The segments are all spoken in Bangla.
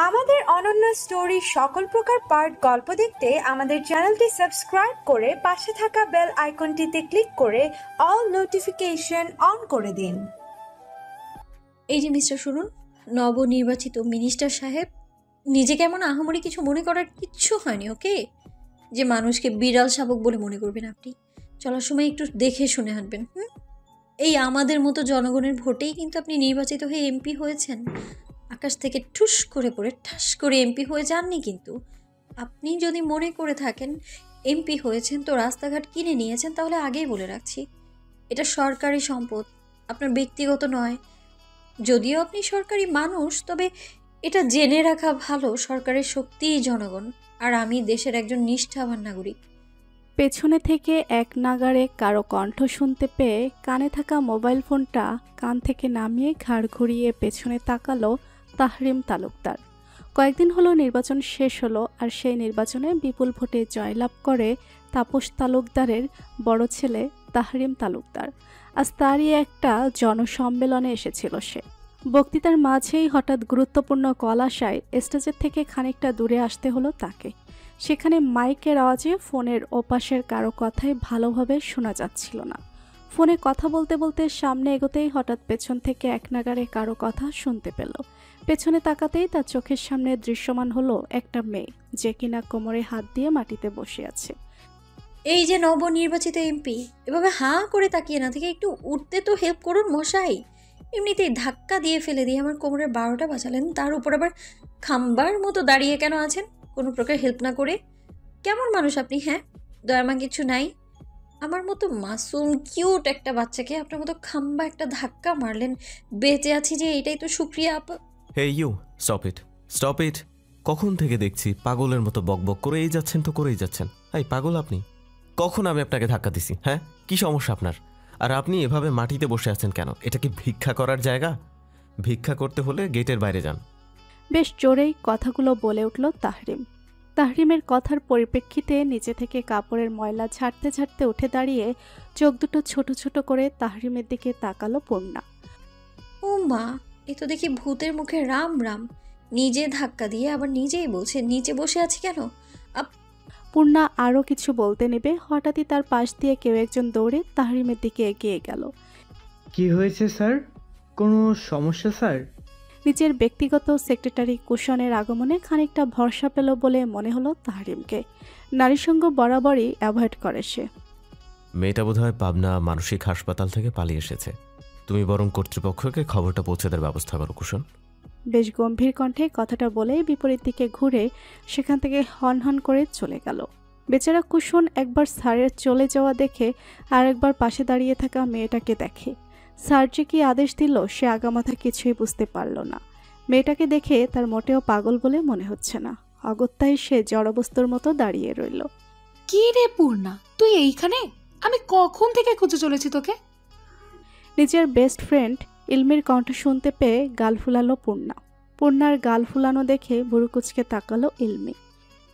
আমাদের অনন্য স্টোরি সকল প্রকার পার্ট গল্প দেখতে আমাদের চ্যানেলটি সাবস্ক্রাইব করে পাশে থাকা বেল আইকনটিতে ক্লিক করে অল নোটিফিকেশন অন করে দিন। এই যে মিস্টার শুনুন, নবনির্বাচিত মিনিস্টার সাহেব, নিজেকে এমন আহামরি কিছু মনে করার কিচ্ছু হয়নি, ওকে? যে মানুষকে বিড়াল শাবক বলে মনে করবেন আপনি। চলার সময় একটু দেখে শুনে হাঁটবেন। এই আমাদের মতো জনগণের ভোটেই কিন্তু আপনি নির্বাচিত হয়ে এমপি হয়েছেন। আকাশ থেকে ঠুস করে পড়ে ঠাস করে এমপি হয়ে যাননি কিন্তু। আপনি যদি মনে করে থাকেন এমপি হয়েছেন তো রাস্তাঘাট কিনে নিয়েছেন, তাহলে আগেই বলে রাখছি, এটা সরকারি সম্পদ, আপনার ব্যক্তিগত নয়। যদিও আপনি সরকারি মানুষ, তবে এটা জেনে রাখা ভালো, সরকারের শক্তিই জনগণ, আর আমি দেশের একজন নিষ্ঠাবান নাগরিক। পেছনে থেকে এক নাগাড়ে কারো কণ্ঠ শুনতে পেয়ে কানে থাকা মোবাইল ফোনটা কান থেকে নামিয়ে ঘাড় ঘুরিয়ে পেছনে তাকালো তাহরিম তালুকদার। কয়েকদিন হলো নির্বাচন শেষ হলো, আর সেই নির্বাচনে বিপুল ভোটে জয়লাভ করে তাপস তালুকদারের বড় ছেলে তাহরিম তালুকদার। আজ তারই একটা জনসম্মেলনে এসেছিল সে। বক্তৃতার মাঝেই হঠাৎ গুরুত্বপূর্ণ কল আসায় স্টেজের থেকে খানিকটা দূরে আসতে হলো তাকে। সেখানে মাইকের আওয়াজে ফোনের ওপাশের কারো কথাই ভালোভাবে শোনা যাচ্ছিল না। ফোনে কথা বলতে বলতে সামনে এগোতেই হঠাৎ পেছন থেকে এক নাগাড়ে কারো কথা শুনতে পেল। পেছনে তাকাতেই তার চোখের সামনে দৃশ্যমান হলো একটা মেয়ে, যে কিনা কোমরে হাত দিয়ে মাটিতে বসে আছে। এই যে নবনির্বাচিত এমপি, এভাবে হাঁ করে তাকিয়ে না থেকে একটু উঠতে তো হেল্প করুন মশাই। এমনিতেই ধাক্কা দিয়ে ফেলে দিয়ে আমার কোমরের 12টা বাজালেন, তার উপর আবার খাম্বার মতো দাঁড়িয়ে কেন আছেন কোনো প্রকার হেল্প না করে? কেমন মানুষ আপনি? হ্যাঁ, দয়ামা কিছু নাই? আমার মতো মাসুম কিউট একটা বাচ্চাকে আপনার মতো খাম্বা একটা ধাক্কা মারলেন, বেঁচে আছি যে এটাই তো শুক্রিয়া। Hey you, stop it, stop it. কখন থেকে দেখছি পাগলের মতো বকবক করেই যাচ্ছেন তো করেই যাচ্ছেন। এই পাগল আপনি? কখন আমি আপনাকে ধাক্কা দিছি? হ্যাঁ, কি সমস্যা আপনার? আর আপনি এভাবে মাটিতে বসে আছেন কেন? এটা কি ভিক্ষা করার জায়গা? ভিক্ষা করতে হলে গেটের বাইরে যান। বেশ জোরেই কথাগুলো বলে উঠল তাহরিম। তাহরিমের কথার পরিপ্রেক্ষিতে নিচে থেকে কাপড়ের ময়লা ঝাড়তে ঝাড়তে উঠে দাঁড়িয়ে চোখ দুটো ছোট ছোট করে তাহরিমের দিকে তাকালো পূর্ণা। ও মা, এ তো দেখি ভূতের মুখে রাম রাম। নিজে ধাক্কা দিয়ে আবার নিজেই বলছে নিচে বসে আছি কেন। পূর্ণা আরও কিছু বলতে নেবে, হঠাৎই তার পাশ দিয়ে কেউ একজন দৌড়ে তাহরিমের দিকে এগিয়ে গেল। কি হয়েছে স্যার? কোনো সমস্যা স্যার? নিজের ব্যক্তিগত সেক্রেটারি কুশনের আগমনে খানিকটা ভরসা পেল বলে মনে হলো তাহরিমকে। নারীর সঙ্গ বরাবরই অ্যাভয়েড করে সে। মেয়েটা বোধহয় পাবনা মানসিক হাসপাতাল থেকে পালিয়ে এসেছে। তুমি বরং কর্তৃপক্ষকে খবরটা পৌঁছে দেওয়ার ব্যবস্থা করো কুশন। বেশ গম্ভীর কণ্ঠে কথাটা বলেই বিপরীত দিকে ঘুরে সেখান থেকে হন হন করে চলে গেল। বেচারা কুশন একবার স্যারের চলে যাওয়া দেখে আর একবার পাশে দাঁড়িয়ে থাকা মেয়েটাকে দেখে। স্যার যে কি আদেশ দিল সে আগামাথা কিছুই বুঝতে পারল না। মেয়েটাকে দেখে তার মোটেও পাগল বলে মনে হচ্ছে না। অগত্যাই সে জড়বস্তুর মতো দাঁড়িয়ে রইল। কি রে পূর্ণা, তুই এইখানে? আমি কখন থেকে খুঁজে চলেছি তোকে। নিজের বেস্ট ফ্রেন্ড ইলমির কণ্ঠ শুনতে পেয়ে গাল ফুলালো পূর্ণা। পূর্ণার গাল ফুলানো দেখে বুড়ো কুচকে তাকালো ইলমি।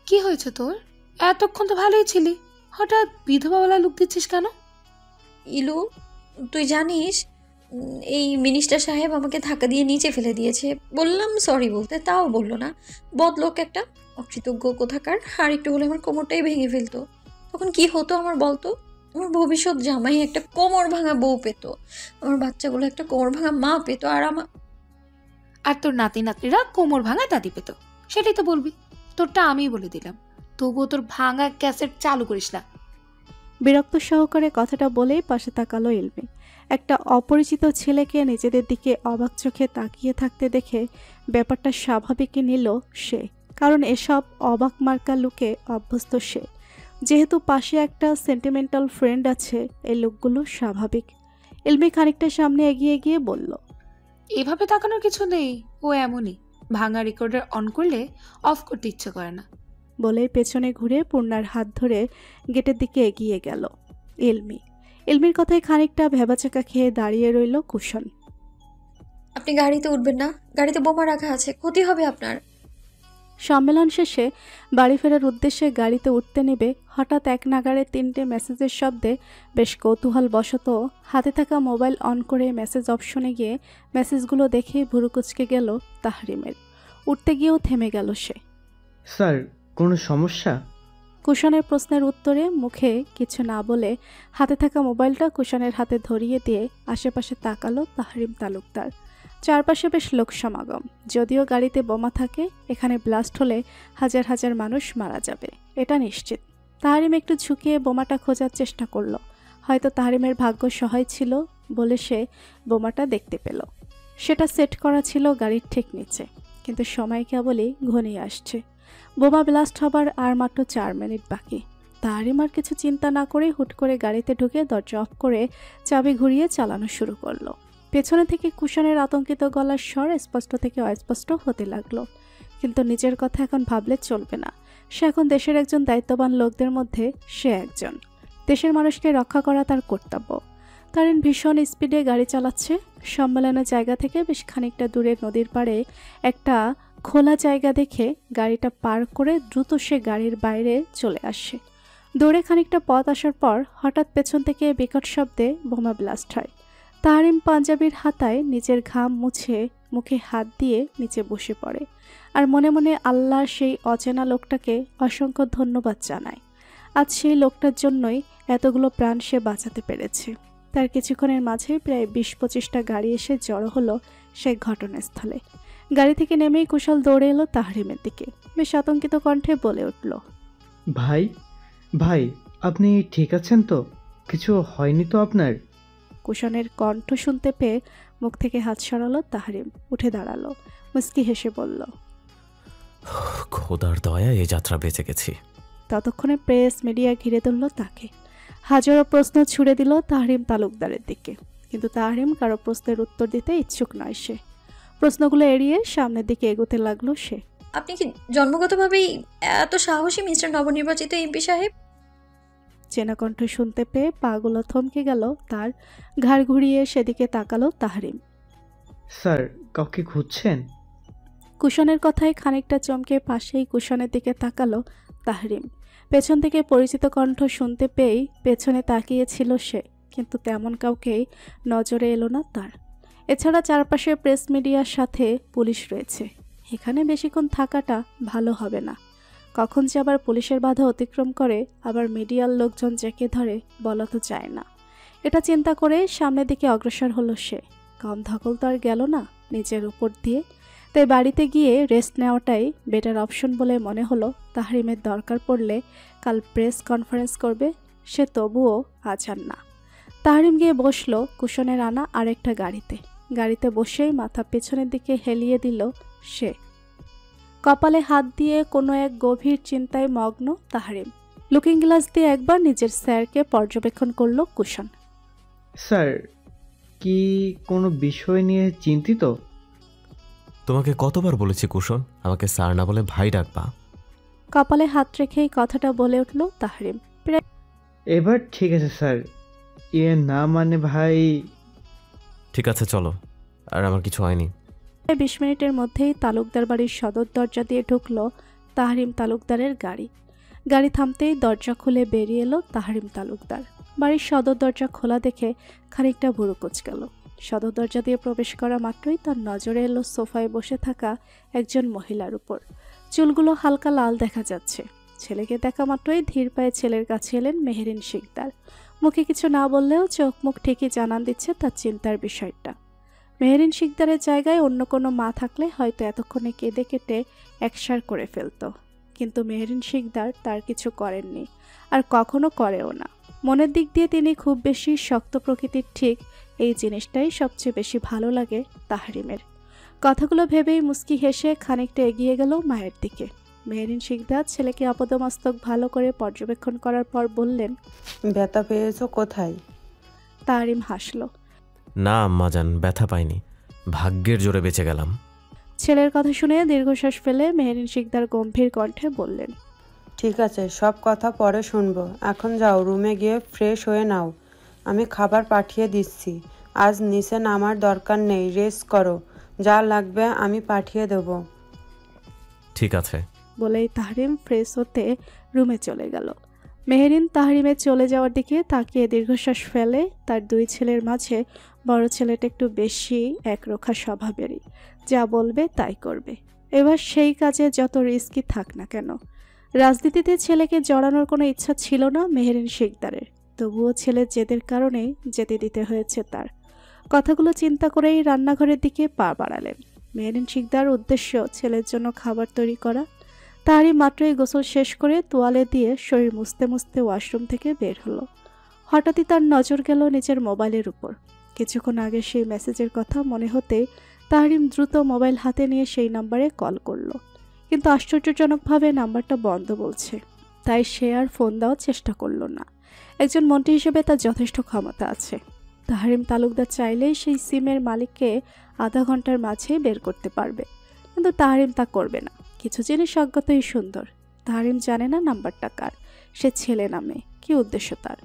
কি হয়েছে তোর? এতক্ষণ তো ভালোই ছিলি, হঠাৎ বিধবাওয়ালা লুক দিচ্ছিস কেন? ইলু, তুই জানিস এই মিনিস্টার সাহেব আমাকে ধাক্কা দিয়ে নিচে ফেলে দিয়েছে। বললাম সরি বলতে, তাও বললো না। বদলোক একটা, অকৃতজ্ঞ কোথাকার। আর একটু হলে আমার কোমরটাই ভেঙে ফেলতো। তখন কি হতো আমার বলতো? আমার ভবিষ্যৎ জামাই একটা কোমর ভাঙা বউ পেত, আমার বাচ্চাগুলো একটা কোমর ভাঙা মা পেত, আর তোর নাতি নাতনিরা কোমর ভাঙা দাদি পেত। সেটাই তো বলবি। তোরটা আমিই বলে দিলাম, তবুও তোর ভাঙা ক্যাসেট চালু করিস না। বিরক্ত সহকারে কথাটা বলেই পাশে তাকালো ইলমি। একটা অপরিচিত ছেলেকে নিজেদের দিকে অবাক চোখে তাকিয়ে থাকতে দেখে ব্যাপারটা স্বাভাবিকই নিল সে, কারণ এসব অবাক মার্কা লুকে অভ্যস্ত সে। যেহেতু পাশে একটা সেন্টিমেন্টাল ফ্রেন্ড আছে, এই লুকগুলো স্বাভাবিক। ইলমি খানিকটা সামনে এগিয়ে গিয়ে বলল, এভাবে তাকানোর কিছু নেই, ও এমনই। ভাঙা রেকর্ডার অন করলে অফ করতে ইচ্ছে করে না। বলেই পেছনে ঘুরে পূর্ণার হাত ধরে গেটের দিকে এগিয়ে গেল ইলমি। ইলমির কথায় খানিকটা ভেবাচাকা খেয়ে দাঁড়িয়ে রইল কুশন। আপনি গাড়িতে উঠবেন না? গাড়িতে বোমা রাখা আছে, ক্ষতি হবে আপনার। সম্মেলন শেষে বাড়ি ফেরার উদ্দেশ্যে গাড়িতে উঠতে নেবে হঠাৎ এক নাগাড়ে 3টে মেসেজের শব্দে বেশ কৌতূহলবশত হাতে থাকা মোবাইল অন করে মেসেজ অপশনে গিয়ে মেসেজগুলো দেখে ভুরু কুঁচকে গেল তাহরিমের। উঠতে গিয়েও থেমে গেল সে। স্যার কোনো সমস্যা? কুশনের প্রশ্নের উত্তরে মুখে কিছু না বলে হাতে থাকা মোবাইলটা কুশনের হাতে ধরিয়ে দিয়ে আশেপাশে তাকালো তাহরিম তালুকদার। চারপাশে বেশ লোক সমাগম। যদিও গাড়িতে বোমা থাকে, এখানে ব্লাস্ট হলে হাজার হাজার মানুষ মারা যাবে, এটা নিশ্চিত। তাহরিম একটু ঝুঁকিয়ে বোমাটা খোঁজার চেষ্টা করলো। হয়তো তাহরিমের ভাগ্য সহায় ছিল বলে সে বোমাটা দেখতে পেল। সেটা সেট করা ছিল গাড়ির ঠিক নিচে, কিন্তু সময় কেবলই ঘনিয়ে আসছে। বোমা ব্লাস্ট হবার আর মাত্র 4 মিনিট বাকি। তাহরিম আর কিছু চিন্তা না করে হুট করে গাড়িতে ঢুকে দরজা অফ করে চাবি ঘুরিয়ে চালানো শুরু করলো। পেছনে থেকে কুশনের আতঙ্কিত গলার স্বর স্পষ্ট থেকে অস্পষ্ট হতে লাগলো। কিন্তু নিজের কথা এখন ভাবলে চলবে না। সে এখন দেশের একজন দায়িত্ববান লোকদের মধ্যে সে একজন। দেশের মানুষকে রক্ষা করা তার কর্তব্য। তারিন ভীষণ স্পিডে গাড়ি চালাচ্ছে। সম্মেলনের জায়গা থেকে বেশ খানিকটা দূরে নদীর পাড়ে একটা খোলা জায়গা দেখে গাড়িটা পার করে দ্রুত সে গাড়ির বাইরে চলে আসে। দৌড়ে খানিকটা পথ আসার পর হঠাৎ পেছন থেকে বিকট শব্দে বোমা ব্লাস্ট হয়। তাহরিম পাঞ্জাবির হাতায় নিজের ঘাম মুছে মুখে হাত দিয়ে নিচে বসে পড়ে আর মনে মনে আল্লাহর সেই অচেনা লোকটাকে অসংখ্য ধন্যবাদ জানায়। আজ সেই লোকটার জন্যই এতগুলো প্রাণ সে বাঁচাতে পেরেছে। তার কিছুক্ষণের মাঝেই প্রায় 20-25টা গাড়ি এসে জড়ো হলো সেই ঘটনাস্থলে। গাড়ি থেকে নেমেই কুশল দৌড়ে এলো তাহরিমের দিকে। বেশ আতঙ্কিত কণ্ঠে বলে উঠল, ভাই ভাই, আপনি ঠিক আছেন তো? কিছু হয়নি তো আপনার? কুশনের কণ্ঠ শুনতে পেয়ে মুখ থেকে হাত সরালো তাহরিম। উঠে দাঁড়ালো, মুস্কি হেসে বলল, খোদার দয়ায় এই যাত্রা বেঁচে গেছি। ততক্ষণে প্রেস মিডিয়া ঘিরে ধরল তাকে। হাজারো প্রশ্ন ছুড়ে দিল তাহরিম তালুকদারের দিকে, কিন্তু তাহরিম কারো প্রশ্নের উত্তর দিতে ইচ্ছুক নয়। সে প্রশ্নগুলো এড়িয়ে সামনের দিকে এগোতে লাগলো। সে, আপনি কি জন্মগতভাবেই এত সাহসী মিস্টার নবনির্বাচিত এমপি সাহেব? চেনা কণ্ঠ শুনতে পেয়ে পাগুলো থমকে গেল তার। ঘাড় ঘুরিয়ে সেদিকে তাকালো তাহরিম। স্যার, কাউকে খুঁজছেন? কুশনের কথায় খানিকটা চমকে পাশেই কুশনের দিকে তাকালো তাহরিম। পেছন থেকে পরিচিত কণ্ঠ শুনতে পেয়েই পেছনে তাকিয়েছিল সে, কিন্তু তেমন কাউকেই নজরে এলো না তার। এছাড়া চারপাশে প্রেস মিডিয়ার সাথে পুলিশ রয়েছে। এখানে বেশিক্ষণ থাকাটা ভালো হবে না। কখন যে আবার পুলিশের বাধা অতিক্রম করে আবার মিডিয়ার লোকজন জেঁকে ধরে বলা তো যায় না। এটা চিন্তা করে সামনের দিকে অগ্রসর হলো সে। কম ধকল তো আর গেল না নিজের উপর দিয়ে। তাই বাড়িতে গিয়ে রেস্ট নেওয়াটাই বেটার অপশন বলে মনে হলো। তাহরিমের দরকার পড়লে কাল প্রেস কনফারেন্স করবে, সে তবুও আজ আর না। তাহরিম গিয়ে বসলো কুশনের আনা আরেকটা গাড়িতে। গাড়িতে বসেই মাথা পেছনের দিকে হেলিয়ে দিল সে। কপালে হাত দিয়ে কোনো এক গভীর চিন্তায় মগ্ন তাহরিম। লুকিং গ্লাস দিয়ে একবার নিজের স্যারকে পর্যবেক্ষণ করলো কুশন। স্যার, কি কোনো বিষয় নিয়ে চিন্তিত? তোমাকে কতবার বলেছি কুশন, আমাকে স্যার না বলে ভাই ডাকবা। কপালে হাত রেখেই কথাটা বলে উঠল তাহরিম। এবার ঠিক আছে স্যার, না মানে ভাই। ঠিক আছে চলো, আর আমার কিছু হয়নি। 20 মিনিটের মধ্যেই তালুকদার বাড়ির সদর দরজা দিয়ে ঢুকলো তাহরিম তালুকদারের গাড়ি। গাড়ি থামতেই দরজা খুলে বেরিয়ে এলো তাহরিম তালুকদার। বাড়ির সদর দরজা খোলা দেখে খানিকটা ভুরু কুঁচকাল। সদর দরজা দিয়ে প্রবেশ করা মাত্রই তার নজরে এলো সোফায় বসে থাকা একজন মহিলার উপর। চুলগুলো হালকা লাল দেখা যাচ্ছে। ছেলেকে দেখা মাত্রই ধীর পায়ে ছেলের কাছে এলেন মেহেরিন শিকদার। মুখে কিছু না বললেও চোখ মুখ ঠিকই জানান দিচ্ছে তার চিন্তার বিষয়টা। মেহেরিন শিকদারের জায়গায় অন্য কোনো মা থাকলে হয়তো এতক্ষণে কেঁদে কেটে একসার করে ফেলত, কিন্তু মেহেরিন শিকদার তার কিছু করেননি, আর কখনো করেও না। মনের দিক দিয়ে তিনি খুব বেশি শক্ত প্রকৃতির। ঠিক এই জিনিসটাই সবচেয়ে বেশি ভালো লাগে তাহরিমের। কথাগুলো ভেবেই মুস্কি হেসে খানিকটা এগিয়ে গেল মায়ের দিকে। মেহেরিন শিকদার ছেলেকে আপাদমস্তক ভালো করে পর্যবেক্ষণ করার পর বললেন, ব্যথা পেয়েছো কোথায়? তাহরিম হাসলো। না আম্মাজান, ব্যথা পাইনি, ভাগ্যের জোরে বেঁচে গেলাম। ছেলের কথা শুনে দীর্ঘশ্বাস ফেলে মেহেরিন শিকদার গম্ভীর কণ্ঠে বললেন, ঠিক আছে, সব কথা পরে শুনবো। এখন যাও, রুমে গিয়ে ফ্রেশ হয়ে নাও। আমি খাবার পাঠিয়ে দিচ্ছি। আজ নিচে নামার দরকার নেই, রেস্ট করো। যা লাগবে আমি পাঠিয়ে দেব। ঠিক আছে। বলেই তাহরিম ফ্রেশ হতে রুমে চলে গেল। মেহেরিন তাহরিমের চলে যাওয়ার দিকে তাকিয়ে দীর্ঘশ্বাস ফেলে। তার দুই ছেলের মাঝে বড় ছেলেটা একটু বেশি একরোখা স্বভাবেরই, যা বলবে তাই করবে। এবার সেই কাজে যত রিস্কই থাক না কেন। রাজনীতিতে ছেলেকে জড়ানোর কোনো ইচ্ছা ছিল না মেহেরিন শিকদারের, তবুও ছেলের জেদের কারণে যেতে দিতে হয়েছে তার। কথাগুলো চিন্তা করেই রান্নাঘরের দিকে পা বাড়ালেন। মেহেরিন শিকদার উদ্দেশ্য ছেলের জন্য খাবার তৈরি করা। তারই মাত্রই গোসল শেষ করে তোয়ালে দিয়ে শরীর মুছতে মুছতে ওয়াশরুম থেকে বের হলো। হঠাৎই তার নজর গেল নিজের মোবাইলের উপর। কিছুক্ষণ আগে সেই মেসেজের কথা মনে হতেই তাহরিম দ্রুত মোবাইল হাতে নিয়ে সেই নাম্বারে কল করলো, কিন্তু আশ্চর্যজনকভাবে নাম্বারটা বন্ধ বলছে। তাই সে আর ফোন দেওয়ার চেষ্টা করলো না। একজন মন্ত্রী হিসেবে তার যথেষ্ট ক্ষমতা আছে। তাহরিম তালুকদার চাইলেই সেই সিমের মালিককে আধা ঘন্টার মাঝেই বের করতে পারবে, কিন্তু তাহরিম তা করবে না। কিছু জিনিস অজ্ঞাতই সুন্দর। তাহরিম জানে না নাম্বারটা কার, সে ছেলে নামে, কি উদ্দেশ্য তার।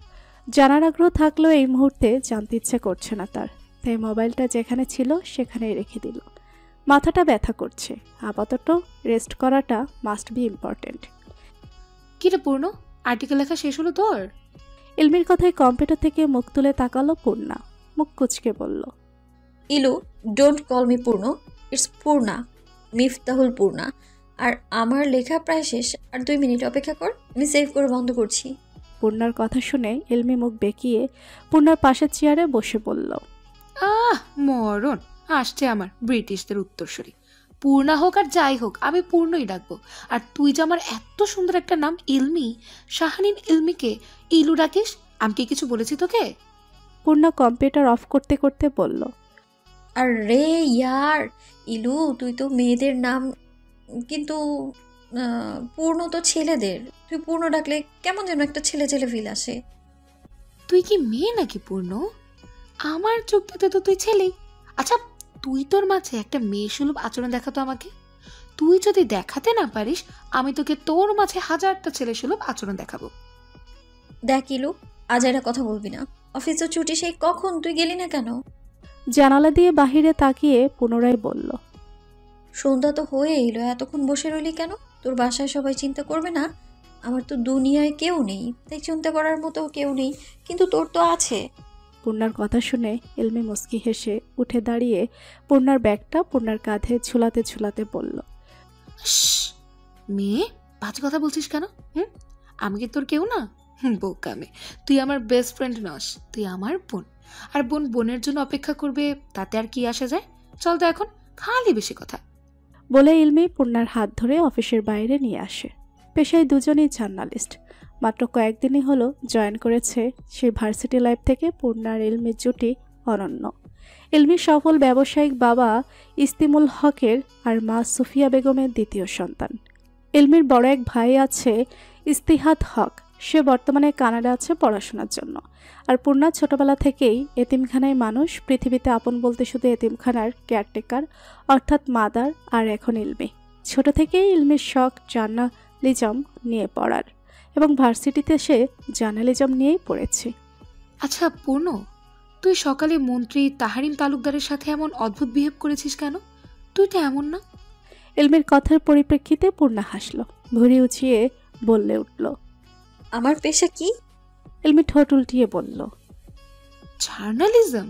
জানার আগ্রহ থাকলেও এই মুহূর্তে জানতে ইচ্ছে করছে না তার, তাই মোবাইলটা যেখানে ছিল সেখানেই রেখে দিল। মাথাটা ব্যথা করছে, আপাতত রেস্ট করাটা মাস্ট বি ইম্পর্টেন্ট। কিরে পূর্ণ, আর্টিকেল লেখা শেষ হলো তোর? ইলমির কথায় কম্পিউটার থেকে মুখ তুলে তাকালো পূর্ণা। মুখ কুচকে বলল, ইলু, ডোন্ট কল মি পূর্ণ, ইটস পূর্ণা, মিফতাহুল পূর্ণা। আর আমার লেখা প্রায় শেষ, আর 2 মিনিট অপেক্ষা কর, আমি সেভ করে বন্ধ করছি। পূর্ণার কথা শুনে ইলমি মুখ বেঁকিয়ে পূর্ণার পাশের চেয়ারে বসে বলল, মরণ আসছে আমার ব্রিটিশদের উত্তরসূরি। পূর্ণা হোক আর যাই হোক, আমি পূর্ণই ডাকবো। আর তুই যে আমার এত সুন্দর একটা নাম ইলমি, শাহানিন ইলমিকে ইলু ডাকিস, আমি কি কিছু বলেছি তোকে? পূর্ণা কম্পিউটার অফ করতে করতে বলল, আর রে ইয়ার ইলু, তুই তো মেয়েদের নাম, কিন্তু পূর্ণ তো ছেলেদের। তুই পূর্ণ ডাকলে কেমন যেন একটা ছেলে ছেলে ফিল আসে। তুই কি মেয়ে নাকি পূর্ণ? আমার চোখটাতে তো তুই ছেলেই। আচ্ছা, তুই তোর মাঝে একটা মেয়ে সুলভ আচরণ দেখাতো আমাকে। তুই যদি দেখাতে না পারিস, আমি তোকে তোর মাঝে 1000টা ছেলে সুলভ আচরণ দেখাবো। দেখ ইলু, আজ এটা কথা বলবি না। অফিসে ছুটি সেই কখন, তুই গেলি না কেন? জানালা দিয়ে বাহিরে তাকিয়ে পুনরায় বলল, সন্ধ্যা তো হয়ে এলো, এতক্ষণ বসে রইলি কেন? তোর বাসায় সবাই চিন্তা করবে না? আমার তো দুনিয়ায় কেউ নেই, তাই চিন্তা করার মতো কেউ নেই, কিন্তু তোর তো আছে। পূর্ণার কথা শুনে ইলমি মুস্কি হেসে উঠে দাঁড়িয়ে পূর্ণার ব্যাগটা পূর্ণার কাঁধে ঝুলাতে ঝুলাতে বলল, মেয়ে, বাজে কথা বলছিস কেন? আমি কি তোর কেউ না? বোকামে, তুই আমার বেস্ট ফ্রেন্ড নস, তুই আমার বোন। আর বোন বোনের জন্য অপেক্ষা করবে, তাতে আর কি আসা যায়? চল তো এখন, খালি বেশি কথা। বলে ইলমি পূর্ণার হাত ধরে অফিসের বাইরে নিয়ে আসে। পেশায় দুজনেই জার্নালিস্ট। মাত্র কয়েকদিনই হলো জয়েন করেছে সেই ভার্সিটি লাইফ থেকে পূর্ণার ইলমির জুটি অনন্য। ইলমির সফল ব্যবসায়িক বাবা ইস্তিমুল হকের আর মা সুফিয়া বেগমের দ্বিতীয় সন্তান। ইলমির বড় এক ভাই আছে ইস্তিহাদ হক, সে বর্তমানে কানাডা আছে পড়াশোনার জন্য। আর পূর্ণা ছোটবেলা থেকেই এতিমখানায় মানুষ, পৃথিবীতে আপন বলতে শুধু এতিমখানার কেয়ারটেকার অর্থাৎ মাদার আর এখন ইলমি। ছোট থেকেই ইলমির শখ জার্নালিজম নিয়ে পড়ার, এবং ভার্সিটিতে সে জার্নালিজম নিয়েই পড়েছে। আচ্ছা পূর্ণ, তুই সকালে মন্ত্রী তাহরিম তালুকদারের সাথে এমন অদ্ভুত বিহেভ করেছিস কেন? তুই তো এমন না। ইলমির কথার পরিপ্রেক্ষিতে পূর্ণা হাসল, ভুঁড়ি উঁচিয়ে বললে উঠল, আমার পেশা কি? ইলমি ঠোঁট উল্টিয়ে বলল, জার্নালিজম।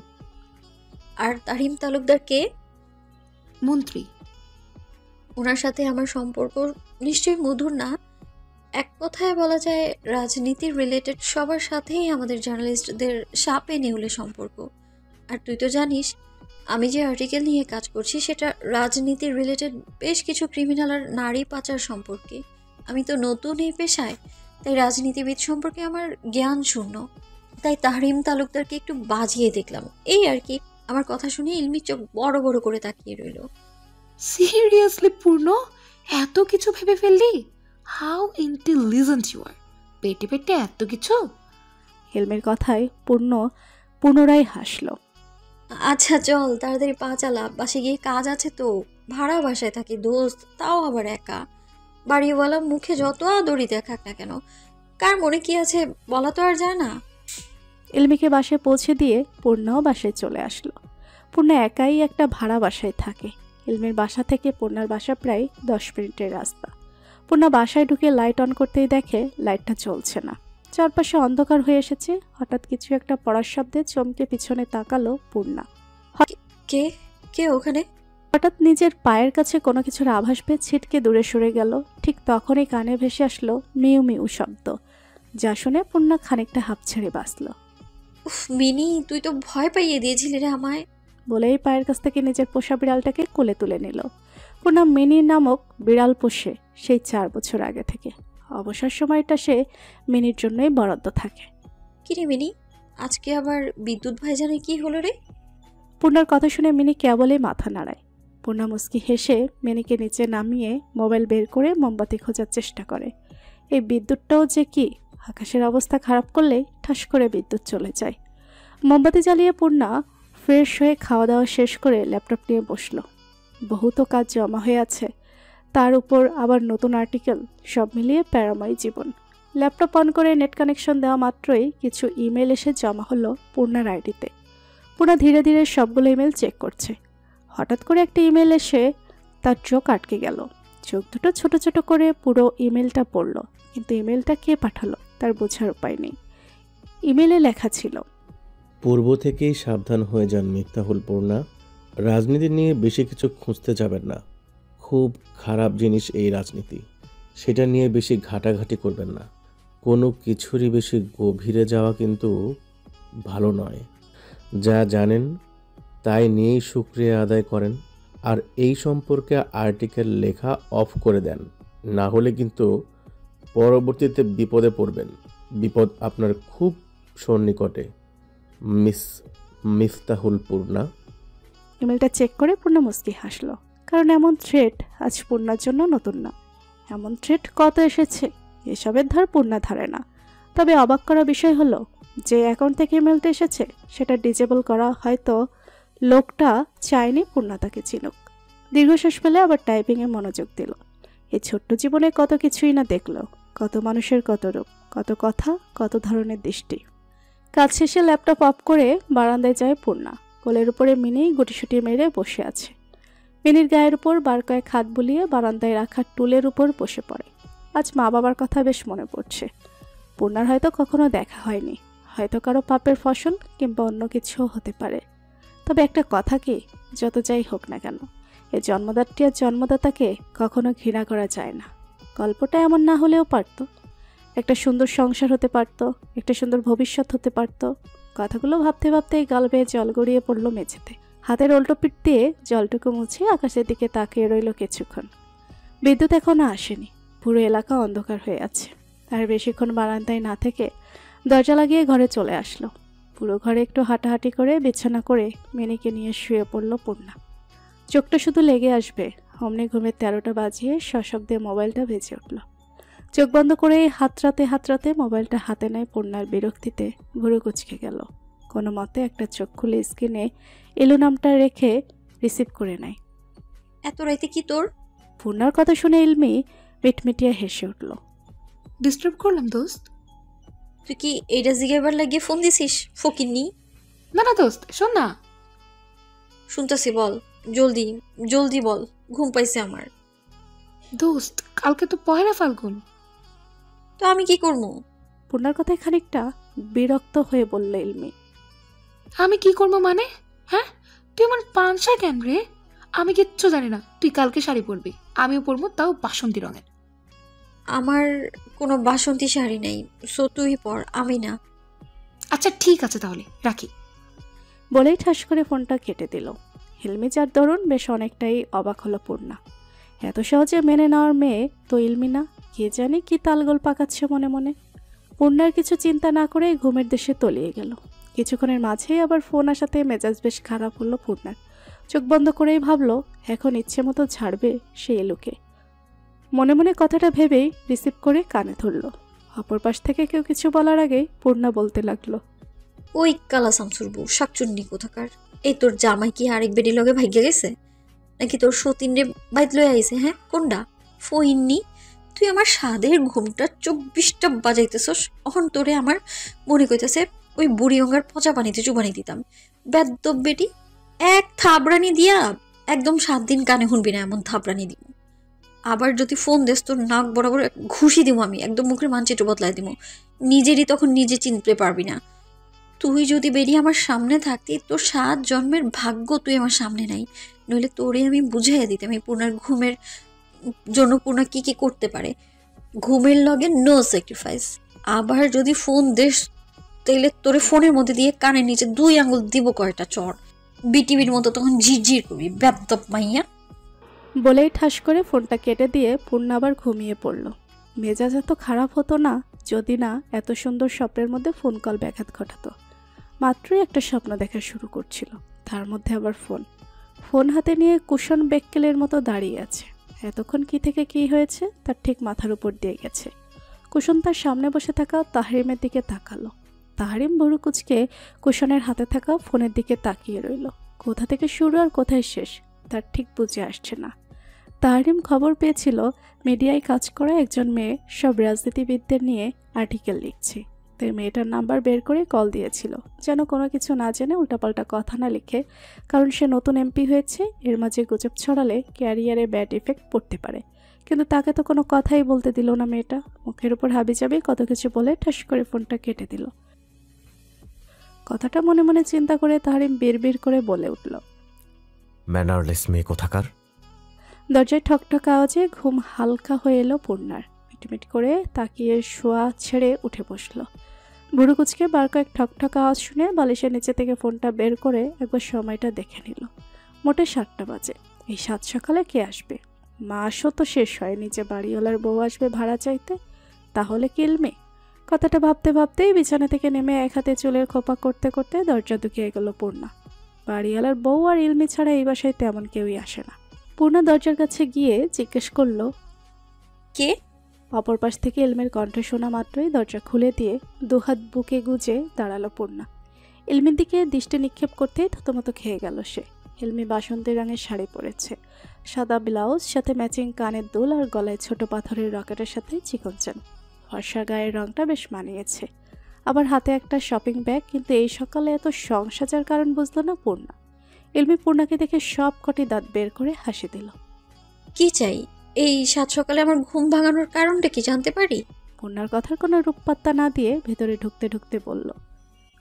আর তাহরিম তালুকদার কে? মন্ত্রী। ওনার সাথে আমার সম্পর্ক নিশ্চয়ই মধুর না। এক কথায় বলা যায় রাজনীতি রিলেটেড সবার সাথেই আমাদের জার্নালিস্টদের সাপে নেউলে সম্পর্ক। আর তুই তো জানিস আমি যে আর্টিকেল নিয়ে কাজ করছি সেটা রাজনীতি রিলেটেড বেশ কিছু ক্রিমিনাল আর নারী পাচার সম্পর্কে। আমি তো নতুন এই পেশায়, তাই রাজনীতিবিদ সম্পর্কে আমার জ্ঞান শূন্য। তাই তাহরিম তালুকদারকে একটু বাজিয়ে দেখলাম, এই আর কি। আমার কথা শুনে ইলমি চোখ বড় বড় করে তাকিয়ে রইল। সিরিয়াসলি পূর্ণ, এত কিছু ভেবে ফেললি? How intelligent you are. পেটে পেটে এত কিছু? ইলমির কথায় পূর্ণ পুনরায় হাসল। আচ্ছা চল তাড়াতাড়ি পা চালা, বাসে গিয়ে কাজ আছে তো। ভাড়া বাসায় থাকি দোস্ত, তাও আবার একা। বাড়িওয়ালা মুখে যত আদরই দেখাক না কেন, কার মনে কি আছে বলা তো আর যায় না। ইলমিকে বাসায় পৌঁছে দিয়ে পূর্ণাও বাসায় চলে আসলো। পূর্ণা একাই একটা ভাড়া বাসায় থাকে। ইলমির বাসা থেকে পূর্ণার বাসা প্রায় 10 মিনিটের রাস্তা। পূর্ণা বাসায় ঢুকে লাইট অন করতেই দেখে লাইটটা চলছে না। চারপাশে অন্ধকার হয়ে এসেছে। হঠাৎ কিছু একটা পড়ার শব্দে চমকে পিছনে তাকালো পূর্ণা। কে কে ওখানে? হঠাৎ নিজের পায়ের কাছে কোনো কিছুর আভাস পেয়ে ছিটকে দূরে সরে গেল। ঠিক তখনই কানে ভেসে আসলো মিউ মিউ শব্দ, যা শুনে পূর্ণা খানিকটা হাঁপ ছেড়ে বাঁচল। উফ মিনি, তুই তো ভয় পাইয়ে দিয়েছিলি রে আমায়। বলেই পায়ের কাছ থেকে নিজের পোষা বিড়ালটাকে কোলে তুলে নিল। পূর্ণা মিনি নামক বিড়াল পোষে সেই 4 বছর আগে থেকে। অবসর সময়টা সে মিনির জন্যই বরাদ্দ থাকে। কিরে মিনি, আজকে আবার বিদ্যুৎ ভাইজানে কি হলো রে? পূর্ণার কথা শুনে মিনি কেবলই মাথা নাড়ায়। পূর্ণা মুচকি হেসে মিনিকে নিচে নামিয়ে মোবাইল বের করে মোমবাতি খোঁজার চেষ্টা করে। এই বিদ্যুৎটাও যে কি, আকাশের অবস্থা খারাপ করলেই ঠাস করে বিদ্যুৎ চলে যায়। মোমবাতি জ্বালিয়ে পূর্ণা ফ্রেশ হয়ে খাওয়া দাওয়া শেষ করে ল্যাপটপ নিয়ে বসলো। বহুত কাজ জমা হয়ে আছে, তার উপর আবার নতুন আর্টিকেল, সব মিলিয়ে প্যারাময় জীবন। ল্যাপটপ অন করে নেট কানেকশন দেওয়া মাত্রই কিছু ইমেল এসে জমা হলো পূর্ণার আইডিতে। পূর্ণা ধীরে ধীরে সবগুলো ইমেল চেক করছে। হঠাৎ করে একটা ইমেল এসে তার চোখ আটকে গেল। চোখ দুটো ছোট ছোট করে পুরো ইমেলটা পড়ল, কিন্তু ইমেলটা কে পাঠালো তার বোঝার উপায় নেই। ইমেলে লেখা ছিল, পূর্ব থেকেই সাবধান হয়ে যান মিফতাহুল পূর্ণা, রাজনীতি নিয়ে বেশি কিছু খুঁজতে যাবেন না। খুব খারাপ জিনিস এই রাজনীতি, সেটা নিয়ে বেশি ঘাটাঘাটি করবেন না। কোনো কিছুরই বেশি গভীরে যাওয়া কিন্তু ভালো নয়। যা জানেন তাই নিয়েই শুকরিয়া আদায় করেন, আর এই সম্পর্কে আর্টিকেল লেখা অফ করে দেন, না হলে কিন্তু পরবর্তীতে বিপদে পড়বেন। বিপদ আপনার খুব সন্নিকটে। মিস মিফতাহুল পূর্ণা। ইমেলটা চেক করে পূর্ণা মুচকি হাসলো, কারণ এমন থ্রেট আজ পূর্ণার জন্য নতুন না। এমন থ্রেট কত এসেছে, এসবের ধার পূর্ণা ধারে না। তবে অবাক করা বিষয় হলো, যে অ্যাকাউন্ট থেকে ইমেলটা এসেছে সেটা ডিজেবল করা, হয়তো লোকটা চায়নি পূর্ণা তাকে চিনুক। দীর্ঘশ্বাস ফেলে আবার টাইপিংয়ে মনোযোগ দিল। এই ছোট্ট জীবনে কত কিছুই না দেখলো, কত মানুষের কত রূপ, কত কথা, কত ধরনের দৃষ্টি। কাজ শেষে ল্যাপটপ অফ করে বারান্দায় যায় পূর্ণা। কোলের উপরে মিনি গুটিসুটি মেরে বসে আছে। মিনির গায়ের উপর বার কয়েক হাত বুলিয়ে বারান্দায় রাখা টুলের উপর বসে পড়ে। আজ মা বাবার কথা বেশ মনে পড়ছে। পূর্ণার হয়তো কখনো দেখা হয়নি, হয়তো কারো পাপের ফসল কিংবা অন্য কিছুও হতে পারে। তবে একটা কথা কি, যত যাই হোক না কেন, এই জন্মদাত্রী আর জন্মদাতাকে কখনো ঘৃণা করা যায় না। গল্পটা এমন না হলেও পারত, একটা সুন্দর সংসার হতে পারত, একটা সুন্দর ভবিষ্যৎ হতে পারত। কথাগুলো ভাবতে ভাবতেই গাল বেয়ে জল গড়িয়ে পড়ল মেঝেতে। হাতের উল্টো পিঠ দিয়ে জলটুকু মুছে আকাশের দিকে তাকিয়ে রইল কিছুক্ষণ। বিদ্যুৎ এখনো আসেনি, পুরো এলাকা অন্ধকার হয়ে আছে। আর বেশিক্ষণ বারান্দায় না থেকে দরজা লাগিয়ে ঘরে চলে আসলো। পুরো ঘরে একটু হাঁটাহাঁটি করে বিছানা করে মিনিকে নিয়ে শুয়ে পড়ল পূর্ণা। চোখটা শুধু লেগে আসবে অমনি ঘুমের 13টা বাজিয়ে সশব্দে মোবাইলটা বেজে উঠল। চোখ বন্ধ করে হাতড়াতে হাতড়াতে মোবাইলটা হাতে নেয় পূর্ণার বিরক্তিতে ভুরু কুচকে গেল। কোনো মতে একটা চোখ খুলে স্ক্রিনে এলো নামটা রেখে রিসিভ করে নেয়। এত রাইতে কি তোর? পূর্ণার কথা শুনে ইলমি মিটমিটিয়ে হেসে উঠল। ডিস্টার্ব করলাম দোস্ত? তুই কি এইটা জিগাইবার লাগিয়ে ফোন দিছিস ফকিন্নি? না না দোস্ত, শোন না। শুনতেছি, বল, জলদি জলদি বল, ঘুম পাইছে আমার। দোস্ত, কালকে তো পয়লা ফাল্গুন। তো আমি কি করবো? পূর্ণার কথায় খানিকটা বিরক্ত হয়ে বলল ইলমি। আমি কি করবো মানে? হ্যাঁ, তুই আমার পাংশা কেন রে? আমি কিচ্ছু জানি না। তুই কালকে শাড়ি পরবি, আমিও পরবো, তাও বাসন্তী রঙের। আমার কোনো বাসন্তী শাড়ি নেই, সো তুই পর, আমি না। আচ্ছা ঠিক আছে, তাহলে রাখি। বলেই ঠাস করে ফোনটা কেটে দিল। ইলমি যার দরুন বেশ অনেকটাই অবাক হলো পূর্ণা। এত সহজে মেনে নেওয়ার মেয়ে তো ইলমি না, কে জানে কি তালগোল পাকাচ্ছে মনে মনে। পূর্ণার কিছু চিন্তা না করে ঘুমের দেশে তলিয়ে গেল। কিছুক্ষণের মাঝেই আবার ফোন আসাতে মেজাজ বেশ খারাপ হলো পূর্ণার। চোখ বন্ধ করেই ভাবলো এখন ইচ্ছে মতো ছাড়বে সে এলুকে। মনে মনে কথাটা ভেবেই রিসিভ করে কানে ধরল। অপর পাশ থেকে কেউ কিছু বলার আগেই পূর্ণা বলতে লাগলো, ওই কালা শামসুর বউ শাকচুন্নি কোথাকার, এই তোর জামাই কি আরেক বেডি লগে ভাগ্যে গেছে, নাকি তোর সতীন রে বাইত লয়ে আইছে? হ্যাঁ, কোনটা? ফইননি, তুই আমার সাদের ঘুমটা 24টা বাজাইতেছস। অহন তোরে আমার মনে কইতেছে ওই বুড়ি অঙ্গার পচা পানিতে চুবানি দিতাম। বেদ্য বেটি, এক থাবড়ানি দিয়া একদম 7 দিন কানে শুনবি না এমন থাপড়ানি দিব। আবার যদি ফোন দেস তোর নাক বরাবর ঘুষি দিব আমি, একদম মুখের মানচিত্র বদলাই দিব। নিজেরই তখন নিজে চিনতে পারবি না। তুই যদি বেরিয়ে আমার সামনে থাকতি, তোর 7 জন্মের ভাগ্য তুই আমার সামনে নাই, নইলে তোরে আমি বুঝাইয়া দিতাম এই পূর্ণার ঘুমের জন্য পূর্ণা কি কি করতে পারে। ঘুমের লগে নো স্যাক্রিফাইস। আবার যদি ফোন দেস তাইলে তোরে ফোনের মধ্যে দিয়ে কানের নিচে 2 আঙ্গুল দিব কয়টা চড়, বিটিভির মতো তখন ঝিরঝির করবি ব্যাপদপ মাইয়া। বলেই ঠাস করে ফোনটা কেটে দিয়ে পূর্ণা আবার ঘুমিয়ে পড়ল। মেজাজ এত খারাপ হতো না যদি না এত সুন্দর স্বপ্নের মধ্যে ফোন কল ব্যাঘাত ঘটাতো। মাত্রই একটা স্বপ্ন দেখা শুরু করছিল, তার মধ্যে আবার ফোন হাতে নিয়ে কুশন বেক্কেলের মতো দাঁড়িয়ে আছে। এতক্ষণ কি থেকে কি হয়েছে তার ঠিক মাথার উপর দিয়ে গেছে। কুশন তার সামনে বসে থাকা তাহরিমের দিকে তাকালো। তাহরিম ভুরু কুচকে কুশনের হাতে থাকা ফোনের দিকে তাকিয়ে রইল। কোথা থেকে শুরু আর কোথায় শেষ তার ঠিক বুঝে আসছে না। তাহরিম খবর পেয়েছিল মিডিয়ায় কাজ করা একজন মেয়ে সব রাজনীতিবিদদের নিয়ে আর্টিকেল লিখছে, তাই মেয়েটার নাম্বার বের করে কল দিয়েছিল, যেন কোনো কিছু না জেনে উল্টাপাল্টা কথা না লিখে, কারণ সে নতুন এমপি হয়েছে, এর মাঝে গুজব ছড়ালে ক্যারিয়ারে ব্যাড ইফেক্ট পড়তে পারে। কিন্তু তাকে তো কোনো কথাই বলতে দিল না মেয়েটা। মুখের উপর হাবিজাবি কত কিছু বলে ঠাস করে ফোনটা কেটে দিল। কথাটা মনে মনে চিন্তা করে তাহরিম বিড়বিড় করে বলে উঠল, ম্যানারলেস মেয়ে কোথাকার। দরজায় ঠকঠক আওয়াজে ঘুম হালকা হয়ে এলো পূর্ণার। মিটমিট করে তাকিয়ে শোয়া ছেড়ে উঠে বসলো। বুড়ো কুচকে বার কয়েক ঠকঠক আওয়াজ শুনে বালিশের নিচে থেকে ফোনটা বের করে একবার সময়টা দেখে নিল। মোটে 7টা বাজে। এই 7 সকালে কে আসবে? মাসও তো শেষ হয়নি যে বাড়িওয়ালার বউ আসবে ভাড়া চাইতে। তাহলে কি ইলমি? কথাটা ভাবতে ভাবতেই বিছানা থেকে নেমে এক হাতে চুলের খোপা করতে করতে দরজা ঢুকিয়ে গেল পূর্ণা। বাড়িওয়ালার বউ আর ইলমি ছাড়া এই বাসায় তেমন কেউই আসে না। পূর্ণা দরজার কাছে গিয়ে জিজ্ঞেস করলো, কে? অপর পাশ থেকে ইলমির কণ্ঠ শোনা মাত্রই দরজা খুলে দিয়ে দুহাত বুকে গুজে দাঁড়ালো পূর্ণা। ইলমির দিকে দৃষ্টি নিক্ষেপ করতেই থতমত খেয়ে গেল সে। ইলমি বাসন্তী রঙের শাড়ি পরেছে, সাদা ব্লাউজ, সাথে ম্যাচিং কানের দুল আর গলায় ছোট পাথরের রকেটের সাথে চিকন চেন। ফর্সা গায়ের রংটা বেশ মানিয়েছে। আবার হাতে একটা শপিং ব্যাগ। কিন্তু এই সকালে এত সংসাজার কারণ বুঝলো না পূর্ণা। ইলমি পূর্ণাকে দেখে সব কটি দাঁত বের করে হাসি দিল। কি চাই? এই 7 সকালে আমার ঘুম ভাঙানোর কারণটা কি জানতে পারি? পূর্ণার কথার কোনো রূপপাত্তা না দিয়ে ভেতরে ঢুকতে ঢুকতে বলল,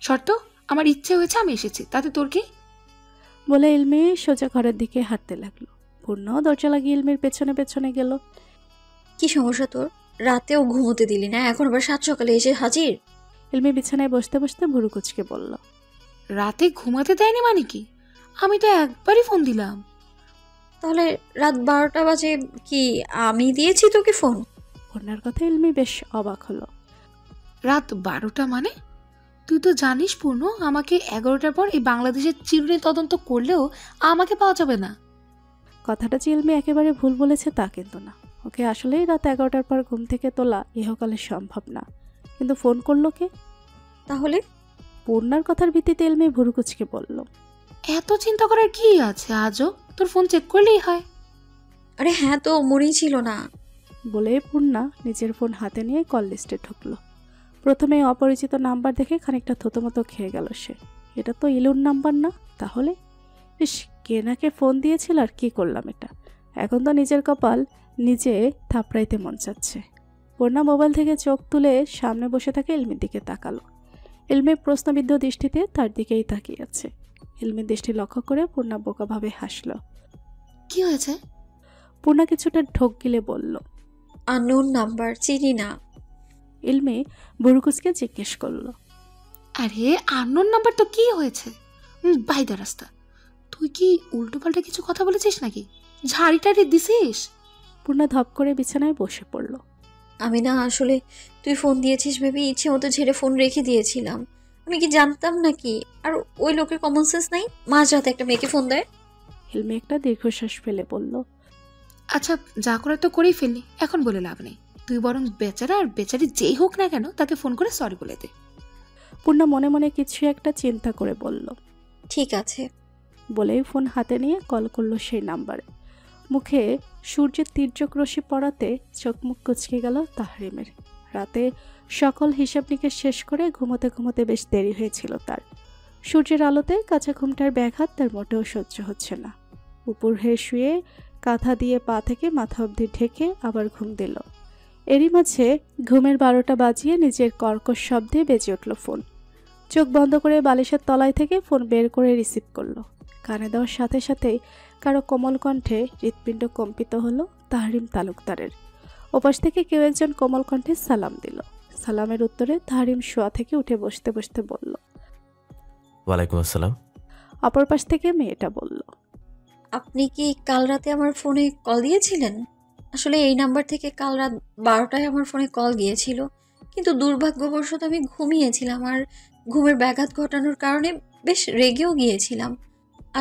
শর্ত, আমার ইচ্ছে হয়েছে, আমি এসেছি, তাতে তোর কি? বলে ইলমি সোজা ঘরের দিকে হাঁটতে লাগলো। পূর্ণাও দরজা লাগিয়ে ইলমির পেছনে পেছনে গেল। কি সমস্যা তোর? রাতেও ঘুমোতে দিলি না, এখন আবার 7 সকালে এসে হাজির? ইলমি বিছানায় বসতে বসতে ভুরু কুচকে বলল, রাতে ঘুমাতে দেয়নি মানে কি? আমি তো একবারই ফোন দিলাম। তাহলে রাত 12টা বাজে কি আমি দিয়েছি তোকে ফোন? পূর্ণার কথা ইলমি বেশ অবাক হলো। রাত 12টা মানে? তুই তো জানিস পূর্ণ, আমাকে 11টার পর এই বাংলাদেশের চিরুনি তদন্ত করলেও আমাকে পাওয়া যাবে না। কথাটা যে ইলমি একেবারে ভুল বলেছে তা কিন্তু না। ওকে আসলেই রাত 11টার পর ঘুম থেকে তোলা ইহকালে সম্ভব না। কিন্তু ফোন করলো কে? তাহলে পূর্ণার কথার ভিত্তিতে ইলমি ভুরু কুচকে বলল, এত চিন্তা করার কি আছে? আজও তোর ফোন চেক করলেই হয়। আরে হ্যাঁ, তো মনেই ছিল না। বলে পূর্ণা নিজের ফোন হাতে নিয়ে কল লিস্টে ঢুকলো। প্রথমে অপরিচিত নাম্বার দেখে খানিকটা থতমত খেয়ে গেল সে। এটা তো ইলুর নাম্বার না। তাহলে ইস, কে নাকে ফোন দিয়েছিল আর কি করলাম এটা। এখন তো নিজের কপাল নিজে থাপড়াইতে মন চাচ্ছে। পূর্ণা মোবাইল থেকে চোখ তুলে সামনে বসে থাকে ইলমির দিকে তাকালো। ইলমি প্রশ্নবিদ্ধ দৃষ্টিতে তার দিকেই তাকিয়ে আছে। ইলমির দৃষ্টি লক্ষ্য করে পূর্ণা বোকাভাবে হাসল। কি হয়েছে? পূর্ণা কিছুটা ঢোক গিলে বলল, আননোন নাম্বার, চিনি না। ইলমি বুরুকুসকে জিজ্ঞেস করলো, আরে আননোন নাম্বার তো কি হয়েছে? বাইদা রাস্তা, তুই কি উল্টো পাল্টা কিছু কথা বলেছিস নাকি? ঝাড়ি টাড়ি দিছিস? পূর্ণা ধপ করে বিছানায় বসে পড়ল। আমি না, আসলে তুই ফোন দিয়েছিস ভেবে ইচ্ছে মতো ঝেড়ে ফোন রেখে দিয়েছিলাম। আমি কি জানতাম নাকি? আর ওই লোকের কমন সেন্স নাই, মাঝরাতে একটা মেয়েকে ফোন দেয়। ইলমি একটা দীর্ঘশ্বাস ফেলে বলল, আচ্ছা, যা করার তো করেই ফেললি, এখন বলে লাভ নেই। তুই বরং বেচারা আর বেচারি যেই হোক না কেন তাকে ফোন করে সরি বলে দে। পূর্ণা মনে মনে কিছু একটা চিন্তা করে বলল, ঠিক আছে। বলেই ফোন হাতে নিয়ে কল করলো সেই নাম্বারে। মুখে সূর্যের তীর্যক রশ্মি পড়াতে চোখ মুখ কুচকে গেল তাহরিমের। রাতে সকল হিসাব নিকেশ শেষ করে ঘুমোতে ঘুমোতে বেশ দেরি হয়েছিল তার। সূর্যের আলোতে কাঁচা ঘুমটার ব্যাঘাত তার মোটেও সহ্য হচ্ছে না। উপর হয়ে শুয়ে কাঁথা দিয়ে পা থেকে মাথা অবধি ঢেকে আবার ঘুম দিল। এরই মাঝে ঘুমের 12টা বাজিয়ে নিজের কর্কশ শব্দে বেজে উঠল ফোন। চোখ বন্ধ করে বালিশের তলায় থেকে ফোন বের করে রিসিভ করলো। কানে দেওয়ার সাথে সাথেই কারো কোমল কণ্ঠে হৃৎপিণ্ড কম্পিত হলো তাহরিম তালুকদারের। ওপাশ থেকে কেউ একজন কোমল কণ্ঠে সালাম দিল। সালামের উত্তরে তাহরিম শোয়া থেকে উঠে বসতে বসতে বলল, ওয়ালাইকুম আসসালাম। অপর পাশ থেকে মেয়েটা বলল, আপনি কি কাল রাতে আমার ফোনে কল দিয়েছিলেন? আসলে এই নাম্বার থেকে কাল রাত 12টায় আমার ফোনে কল গিয়েছিল, কিন্তু দুর্ভাগ্যবশত আমি ঘুমিয়েছিলাম আর ঘুমের ব্যাঘাত ঘটানোর কারণে বেশ রেগেও গিয়েছিলাম।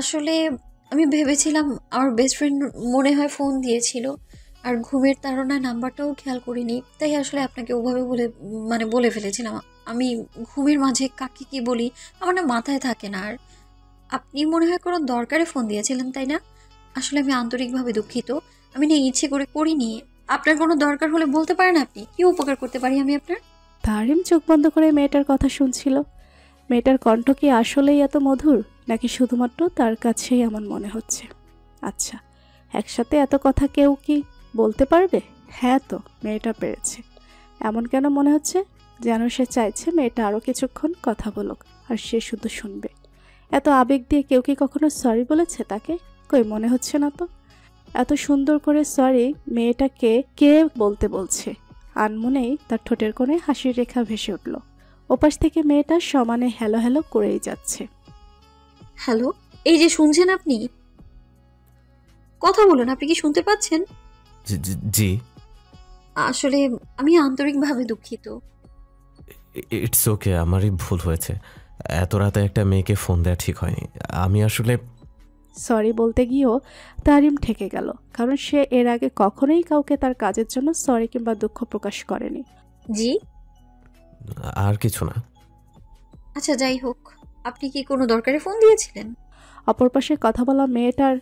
আসলে আমি ভেবেছিলাম আমার বেস্ট ফ্রেন্ড মনে হয় ফোন দিয়েছিল, আর ঘুমের তাড়নায় নাম্বারটাও খেয়াল করিনি, তাই আসলে আপনাকে ওভাবে বলে ফেলেছিলাম। আমি ঘুমের মাঝে কাকে কি বলি আমার না মাথায় থাকে না। আর আপনি মনে হয় কোনো দরকারে ফোন দিয়েছিলেন, তাই না? আসলে আমি আন্তরিকভাবে দুঃখিত, আমি না ইচ্ছে করে করিনি। আপনার কোনো দরকার হলে বলতে পারেন, আপনি কি উপকার করতে পারি আমি আপনার? তাহরিম চোখ বন্ধ করে মেয়েটার কথা শুনছিল। মেয়েটার কণ্ঠ কি আসলেই এত মধুর, নাকি শুধুমাত্র তার কাছেই এমন মনে হচ্ছে? আচ্ছা, একসাথে এত কথা কেউ কি বলতে পারবে? হ্যাঁ, তো মেয়েটা পেরেছে। এমন কেন মনে হচ্ছে যেন সে চাইছে মেয়েটা আরও কিছুক্ষণ কথা বলুক আর সে শুধু শুনবে। এত আবেগ দিয়ে কেউ কি কখনো সরি বলেছে তাকে? কই, মনে হচ্ছে না তো। এত সুন্দর করে সরি মেয়েটাকে কে বলতে বলছে? আনমনেই তার ঠোঁটের কোণে হাসির রেখা ভেসে উঠল। ওপাশ থেকে মেয়েটা সমানে হ্যালো হ্যালো করেই যাচ্ছে। হ্যালো, এই যে শুনছেন, আপনি কথা বলুন। আপনি কি শুনতে পাচ্ছেন? জি। আসলে আমি আন্তরিকভাবে দুঃখিত। ইটস ওকে, আমারই ভুল হয়েছে। এত রাতে একটা মেয়েকে ফোন দেওয়া ঠিক হয়নি। আমি আসলে সরি বলতে গিয়েও তাহরিম ঠেকে গেল, কারণ সে এর আগে কখনোই কাউকে তার কাজের জন্য সরি কিংবা দুঃখ প্রকাশ করেনি। জি, আর কিছু না। আচ্ছা, যাই হোক, আপনি কি কোনো দরকারে ফোন দিয়েছিলেন? অপর পাশে কথা বলা মেয়েটার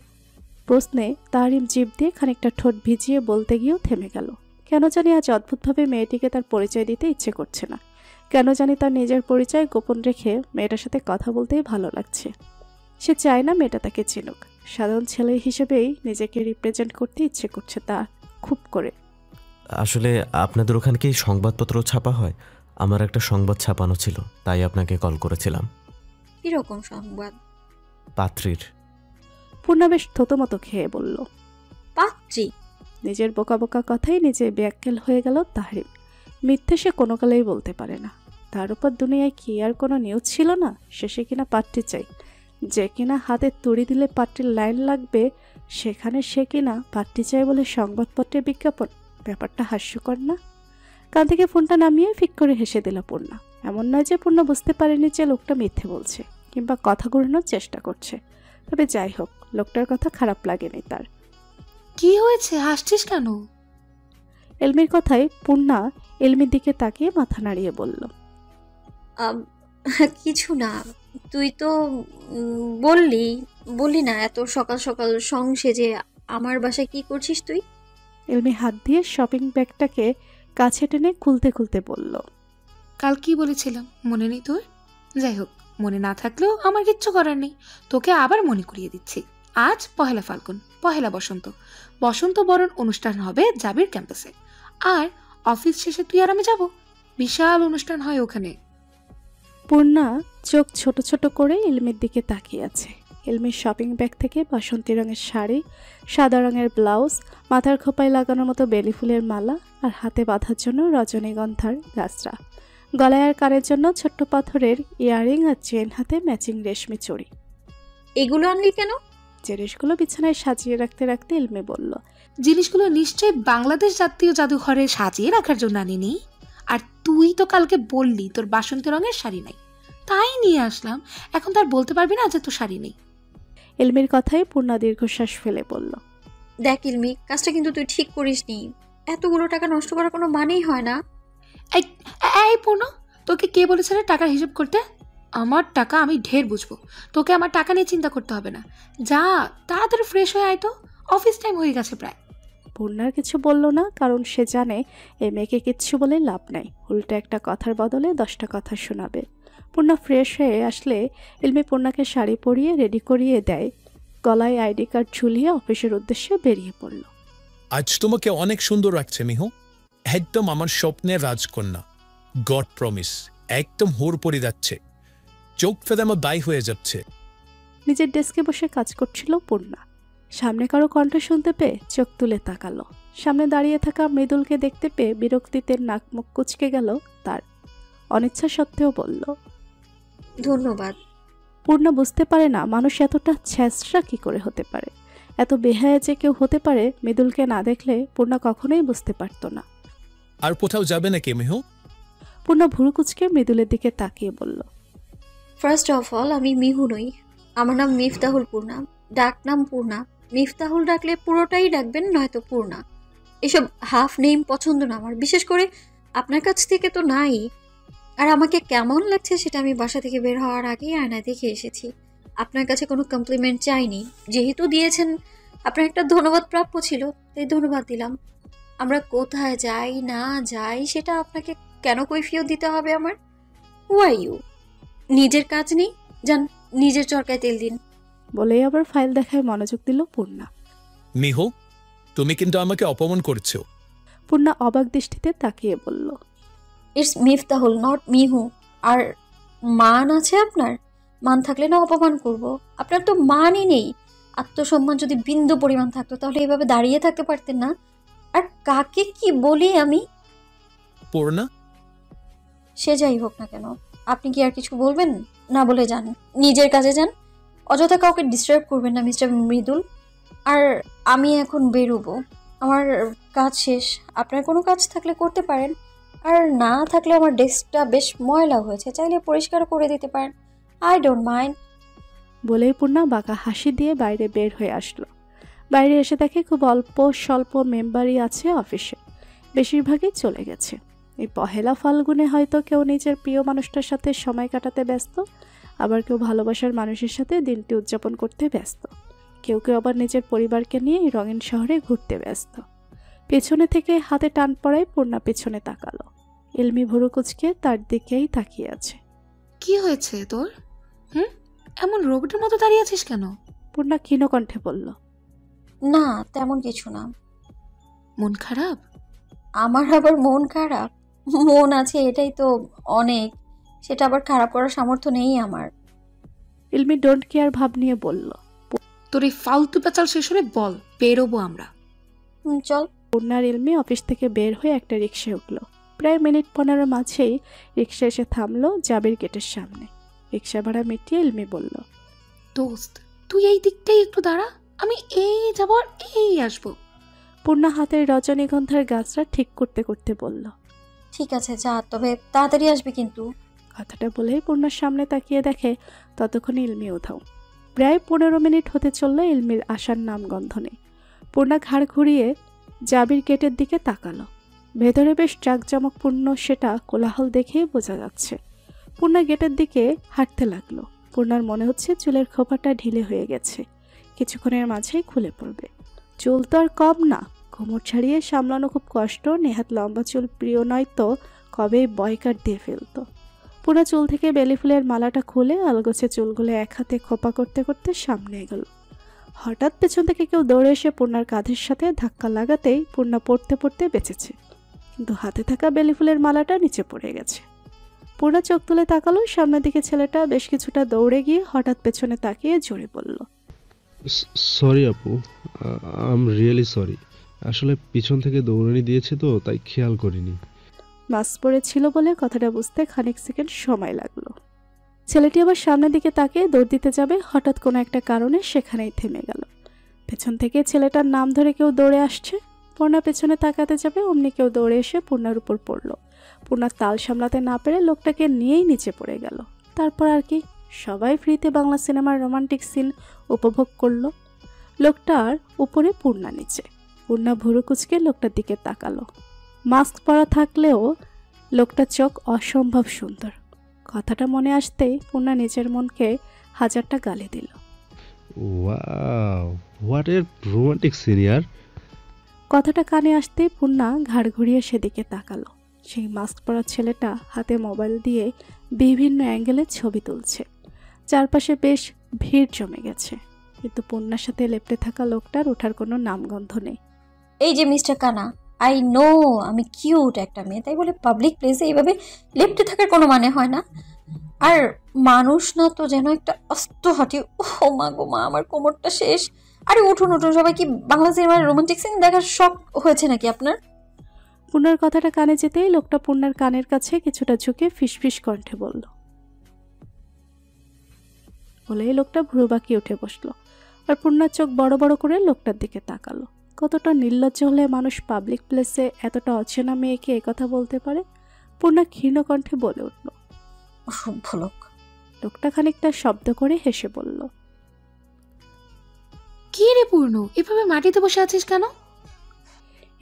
প্রশ্নে তাহরিম জিভ দিয়ে খানিকটা ঠোঁট ভিজিয়ে বলতে গিয়েও থেমে গেল। কেন জানি আজ অদ্ভুতভাবে মেয়েটিকে তার পরিচয় দিতে ইচ্ছে করছে না। কেন জানি তার নিজের পরিচয় গোপন রেখে মেয়েটার সাথে কথা বলতেই ভালো লাগছে। সে চায় না মেয়েটা তাকে চিনুক। সাধারণ ছেলে হিসেবেই নিজেকে রিপ্রেজেন্ট করতে ইচ্ছে করছে তা খুব করে। আসলে আপনাদের ওখানে কি সংবাদপত্র ছাপা হয়? আমার একটা সংবাদ ছাপানো ছিল, তাই আপনাকে কল করেছিলাম। কিরকম সংবাদ? পাত্রীর। পূর্ণা বেশ থতমতো খেয়ে বলল, পাত্রী? নিজের বোকা বোকা কথাই নিজে ব্যাক্কেল হয়ে গেল তাহরিম। মিথ্যে সে কোনো কালেই বলতে পারে না। তার উপর দুনিয়ায় কি আর কোনো নিউজ ছিল না? শেষে কিনা পাত্রী চাই, যে কিনা হাতে তুড়ি দিলে পাত্রীর লাইন লাগবে, সেখানে সে কিনা পাত্রী চাই বলে সংবাদপত্রের বিজ্ঞাপন। ব্যাপারটা হাস্যকর না? কান থেকে ফোনটা নামিয়ে ফিক করে হেসে দিল পূর্ণা। এমন নয় যে পূর্ণা বুঝতে পারেনি যে লোকটা মিথ্যে বলছে কিংবা কথা ঘুরানোর চেষ্টা করছে। তবে যাই হোক, লোকটার কথা খারাপ লাগেনি তার। কি হয়েছে, হাসছিস কেন? এলমির কথায় পূর্ণা এলমির দিকে তাকিয়ে মাথা নাড়িয়ে বলল, কিছু না। তুই তো বললি না এত সকাল সকাল সেজে আমার বাসায় কি করছিস তুই? এলমি হাত দিয়ে শপিং ব্যাগটাকে কাছে টেনে খুলতে খুলতে বলল, কাল কি বলেছিলাম মনে নেই তোর? যাই হোক, মনে না থাকলেও আমার কিচ্ছু করার নেই, তোকে আবার মনে করিয়ে দিচ্ছি। আজ পহেলা ফাল্গুন, পহেলা বসন্ত বরণ অনুষ্ঠান হবে জাবির ক্যাম্পাসে। আর অফিস শেষে তুই আর আমি যাব, বিশাল অনুষ্ঠান হয় ওখানে। পূর্ণা চোখ ছোট ছোট করে এলমির দিকে তাকিয়ে আছে। এলমির শপিং ব্যাগ থেকে বাসন্তী রঙের শাড়ি, সাদা রঙের ব্লাউজ, মাথার খোপায় লাগানোর মতো বেলি ফুলের মালা, আর হাতে বাঁধার জন্য রজনীগন্ধার গাছরা, গলায় আর কানের জন্য ছোট্ট পাথরের ইয়াররিং, আর চেন হাতে ম্যাচিং রেশমি চড়ি। এগুলো আনলি কেন? জিনিসগুলো বিছানায় সাজিয়ে রাখতে রাখতে এলমি বলল, জিনিসগুলো নিশ্চয়ই বাংলাদেশ জাতীয় জাদুঘরে সাজিয়ে রাখার জন্য আনিনি। আর তুই তো কালকে বললি তোর বাসন্তী রঙের শাড়ি নাই, তাই নিয়ে আসলাম। এখন তার বলতে পারবি না যে তোর শাড়ি নেই। এলমির কথায় পূর্ণা দীর্ঘশ্বাস ফেলে বলল, দেখ ইলমি, কাজটা কিন্তু তুই ঠিক করিসনি। এতগুলো টাকা নষ্ট করার কোনো মানেই হয় না। এই পূর্ণ, তোকে কে বলেছে রে টাকার হিসাব করতে? আমার টাকা আমি ঢের বুঝবো, তোকে আমার টাকা নিয়ে চিন্তা করতে হবে না। যা তাড়াতাড়ি ফ্রেশ হয়ে আয় তো, অফিস টাইম হয়ে গেছে প্রায়। পূর্ণার কিছু বলল না, কারণ সে জানে এই মেয়েকে কিচ্ছু বলে লাভ নাই। উল্টো একটা কথার বদলে 10টা কথা শোনাবে। পূর্ণা ফ্রেশ হয়ে আসলে এলমি পূর্ণাকে শাড়ি পরিয়ে রেডি করিয়ে দেয়। গলায় আইডি কার্ড ঝুলিয়ে অফিসের উদ্দেশ্যে বেরিয়ে পড়ল। আজ তোমাকে অনেক সুন্দর লাগছে মিহু, একদম আমার স্বপ্নের রাজকন্যা। গড প্রমিস, একদম হুর পড়ে যাচ্ছে, চোখ ফেলে আমার দায় হয়ে যাচ্ছে। নিজের ডেস্কে বসে কাজ করছিল পূর্ণা। সামনে কারো কণ্ঠ শুনতে পেয়ে চোখ তুলে তাকালো। সামনে দাঁড়িয়ে থাকা মৃদুলকে দেখতে পেয়ে বিরক্তিতে নাক মুখ কুঁচকে গেল তার। অনিচ্ছা সত্ত্বেও বলল, ধন্যবাদ। পূর্ণা বুঝতে পারে না মানুষ এতটা ছ্যাঁচড়া কি করে হতে পারে, এত বেহায়া যে কেউ হতে পারে মৃদুলকে না দেখলে পূর্ণা কখনোই বুঝতে পারত না। আর কোথাও যাবে নাকি মিহু? পূর্ণা ভুরু কুঁচকে মৃদুলের দিকে তাকিয়ে বলল, ফার্স্ট অফ অল আমি মিহু নই, আমার নাম মিফতাহুল পূর্ণা, ডাক নাম পূর্ণা। মিফতাহুল ডাকলে পুরোটাই ডাকবেন, নয়তো পূর্ণা। এসব হাফ নেম পছন্দ না আমার, বিশেষ করে আপনার কাছ থেকে তো নাই। আর আমাকে কেমন লাগছে সেটা আমি বাসা থেকে বের হওয়ার আগেই আয়নায় দেখে এসেছি। আপনার কাছে কোনো কমপ্লিমেন্ট চাইনি, যেহেতু দিয়েছেন আপনার একটা ধন্যবাদ প্রাপ্য ছিল, তাই ধন্যবাদ দিলাম। আমরা কোথায় যাই না যাই সেটা আপনাকে কেন কৈফিয়ত দিতে হবে আমার? হু আর ইউ? নিজের কাজ নেই, যান নিজের চরকায় তেল দিন। বলেই আবার ফাইল দেখায় মনোযোগ দিল পূর্ণা। মিহু, তুমি কিন্তু আমাকে অপমান করছো। পূর্ণা অবাক দৃষ্টিতে তাকিয়ে বলল, ইটস মিফতাহুল, নট মিহু। আর মান আছে আপনার? মান থাকলে না অপমান করব? আপনার তো মানই নেই। আত্মসম্মান যদি বিন্দু পরিমাণ থাকতো তাহলে এইভাবে দাঁড়িয়ে থাকতে পারতেন না। আর কাকে কি বলি আমি? পূর্ণা, সে যাই হোক না কেন, আপনি কি আর কিছু বলবেন? না বলে যান, নিজের কাজে যান, অযথা কাউকে ডিস্টার্ব করবেন না মিস্টার মৃদুল। আর আমি এখন বেরোবো, আমার কাজ শেষ। আপনার কোনো কাজ থাকলে করতে পারেন, আর না থাকলে আমার ডেস্কটা বেশ ময়লা হয়েছে, চাইলে পরিষ্কার করে দিতে পারেন। I don't mind. বলেই পূর্ণা বাঁকা হাসি দিয়ে বাইরে বের হয়ে আসলো। বাইরে এসে দেখে খুব অল্প স্বল্প মেম্বারই আছে অফিসে, বেশিরভাগই চলে গেছে। এই পহেলা ফাল্গুনে হয়তো কেউ নিজের প্রিয় মানুষটার সাথে সময় কাটাতে ব্যস্ত, আবার কেউ ভালোবাসার মানুষের সাথে দিনটি উদযাপন করতে ব্যস্ত, কেউ কেউ আবার নিজের পরিবারকে নিয়ে এই রঙিন শহরে ঘুরতে ব্যস্ত। পেছনে থেকে হাতে টান পড়ায় পূর্ণা পেছনে তাকালো। ইলমি ভুরু কুঁচকে তার দিকেই তাকিয়ে আছে। কি হয়েছে তোর? এমন রোবটের মতো দাঁড়িয়ে আছিস কেন? পূর্ণা ক্ষীণ কণ্ঠে বলল, না তেমন কিছু না। মন খারাপ? আমার আবার মন খারাপ? মন আছে এটাই তো অনেক, সেটা আবার খারাপ করার সামর্থ্য নেই আমার। ইলমি ডোন্ট কেয়ার ভাব নিয়ে বলল, তোর এই ফালতু পেঁচাল শেষ হলে বল, বেরোবো আমরা। চল। পূর্ণার ইলমি অফিস থেকে বের হয়ে একটা রিক্সায় উঠল। প্রায় মিনিট 15 মাঝেই রিক্সা এসে থামলো জাবির গেটের সামনে। রিক্সা ভাড়া মিটিয়ে ইলমি বলল, দোস্ত তুই এই দিকটাই একটু দাঁড়া, আমি এই যাবো আর এই আসবো। পূর্ণা হাতের রজনীগন্ধার গাছটা ঠিক করতে করতে বলল, ঠিক আছে যা, তবে তাড়াতাড়ি আসবি কিন্তু। কথাটা বলেই পূর্ণার সামনে তাকিয়ে দেখে ততক্ষণে ইলমি উধাও। প্রায় 15 মিনিট হতে চলল, ইলমির আসার নাম গন্ধ নেই। পূর্ণা ঘাড় ঘুরিয়ে জাবির গেটের দিকে তাকালো। ভেতরে বেশ জাঁকজমকপূর্ণ, সেটা কোলাহল দেখেই বোঝা যাচ্ছে। পূর্ণা গেটের দিকে হাঁটতে লাগলো। পূর্ণার মনে হচ্ছে চুলের খোপাটা ঢিলে হয়ে গেছে, কিছুক্ষণের মাঝেই খুলে পড়বে। চুল তো আর কম না, কোমর ছাড়িয়ে সামলানো খুব কষ্ট। নেহাত লম্বা চুল প্রিয় নয় তো কবেই বয়কাট দিয়ে ফেলতো। পূর্ণা চুল থেকে বেলি ফুলের মালাটা খুলে আলগোছে চুলগুলো এক হাতে খোপা করতে করতে সামনে এগোল। হঠাৎ পেছন থেকে কেউ দৌড়ে এসে পূর্ণার কাঁধের সাথে ধাক্কা লাগাতেই পূর্ণা পড়তে পড়তে বেঁচেছে, কিন্তু হাতে থাকা বেলি ফুলের মালাটা নিচে পড়ে গেছে। পূর্ণা চোখ তুলে তাকালো, সামনের দিকে ছেলেটা বেশ কিছুটা দৌড়ে গিয়ে হঠাৎ পেছনে তাকিয়ে জোরে বলল, সরি আপু, আই এম রিয়েলি সরি। আসলে পিছন থেকে দৌড়ানি দিয়েছে তো তাই খেয়াল করিনি। মাস্ক পরেছিল বলে কথাটা বুঝতে খানিক সেকেন্ড সময় লাগলো। ছেলেটি আবার সামনের দিকে তাকিয়ে দৌড় দিতে যাবে, হঠাৎ কোনো একটা কারণে সেখানেই থেমে গেল। পেছন থেকে ছেলেটার নাম ধরে কেউ দৌড়ে আসছে। পূর্ণা পেছনে তাকাতে যাবে, অমনি কেউ দৌড়ে এসে পূর্ণার উপর পড়ল। পূর্ণার তাল সামলাতে না পেরে লোকটাকে নিয়েই নিচে পড়ে গেল। তারপর আর কি, সবাই ফ্রিতে বাংলা সিনেমার রোমান্টিক সিন উপভোগ করলো। লোকটার উপরে পূর্ণা নিচে। পূর্ণা ভুরু কুঁচকে লোকটার দিকে তাকালো। মাস্ক পরা থাকলেও লোকটার চোখ অসম্ভব সুন্দর। কথাটা মনে আসতেই পূর্ণা নিজের মনকে হাজারটা গালি দিল। Wow, what a romantic scene ইয়ার। কথাটা কানে আসতেই পূর্ণা ঘাড় ঘুরিয়ে সেদিকে তাকালো। সেই মাস্ক পরা ছেলেটা হাতে মোবাইল দিয়ে বিভিন্ন অ্যাঙ্গেলে ছবি তুলছে। চারপাশে বেশ ভিড় জমে গেছে। কিন্তু পূর্ণার সাথে লেপ্টে থাকা লোকটার ওঠার কোনো নামগন্ধ নেই। এই যে মিস্টার কানা, আই নো আমি কিউট একটা মেয়ে, তাই বলে পাবলিক প্লেসে এইভাবে লেপ্টে থাকার কোনো মানে হয় না। আর মানুষ না তো যেন একটা অস্ত হাঁটি। ও মা গো মা, আমার কোমরটা শেষ। আরে উঠুন উঠুন, সবাই কি বাংলা সিনেমার রোমান্টিক সিন দেখার শখ হয়েছে নাকি আপনার? পূর্ণার কথাটা কানে যেতেই লোকটা পূর্ণার কানের কাছে কিছুটা ঝুঁকে ফিসফিস কণ্ঠে বলল। বলেই লোকটা ভ্রু বাঁকিয়ে উঠে বসলো আর পূর্ণার চোখ বড় বড় করে লোকটার দিকে তাকালো। কতটা নির্লজ্জ হলে মানুষ পাবলিক প্লেসে এতটা অচেনা মেয়েকে একথা বলতে পারে? পূর্ণা ক্ষীণ কণ্ঠে বলে উঠল। অসভ্য লোক। লোকটা খানিকটা শব্দ করে হেসে বলল, কি রে পূর্ণ, এভাবে মাটিতে বসে আছিস কেন?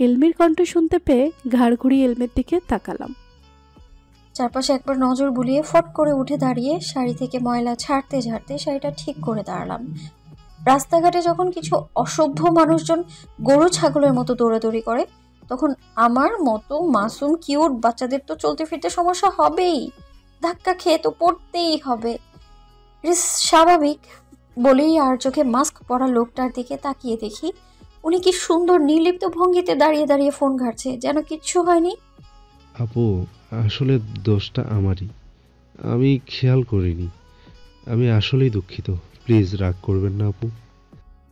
এলমির কণ্ঠ শুনতে পেয়ে ঘাড় ঘুরিয়ে এলমির দিকে তাকালাম। চারপাশে একবার নজর বুলিয়ে ফট করে উঠে দাঁড়িয়ে শাড়ি থেকে ময়লা ঝাড়তে ঝাড়তে শাড়িটা ঠিক করে দাঁড়ালাম। রাস্তাঘাটে যখন কিছু অসভ্য মানুষজন গরু ছাগলের মতো দৌড়াদৌড়ি করে, তখন আমার মতো মাসুম কিউট বাচ্চাদের তো চলতে ফিরতে সমস্যা হবেই, ধাক্কা খেয়ে তো পড়তেই হবে। স্বাভাবিক বলেই আর চোখে মাস্ক পরা লোকটার দিকে তাকিয়ে দেখি উনি কি সুন্দর নির্লিপ্ত ভঙ্গিতে দাঁড়িয়ে দাঁড়িয়ে ফোন ঘাটছে, যেন কিচ্ছু হয়নি। আপু, আসলে দোষটা আমারই, আমি খেয়াল করিনি। আমি আসলেই দুঃখিত, প্লিজ রাগ করবেন না আপু।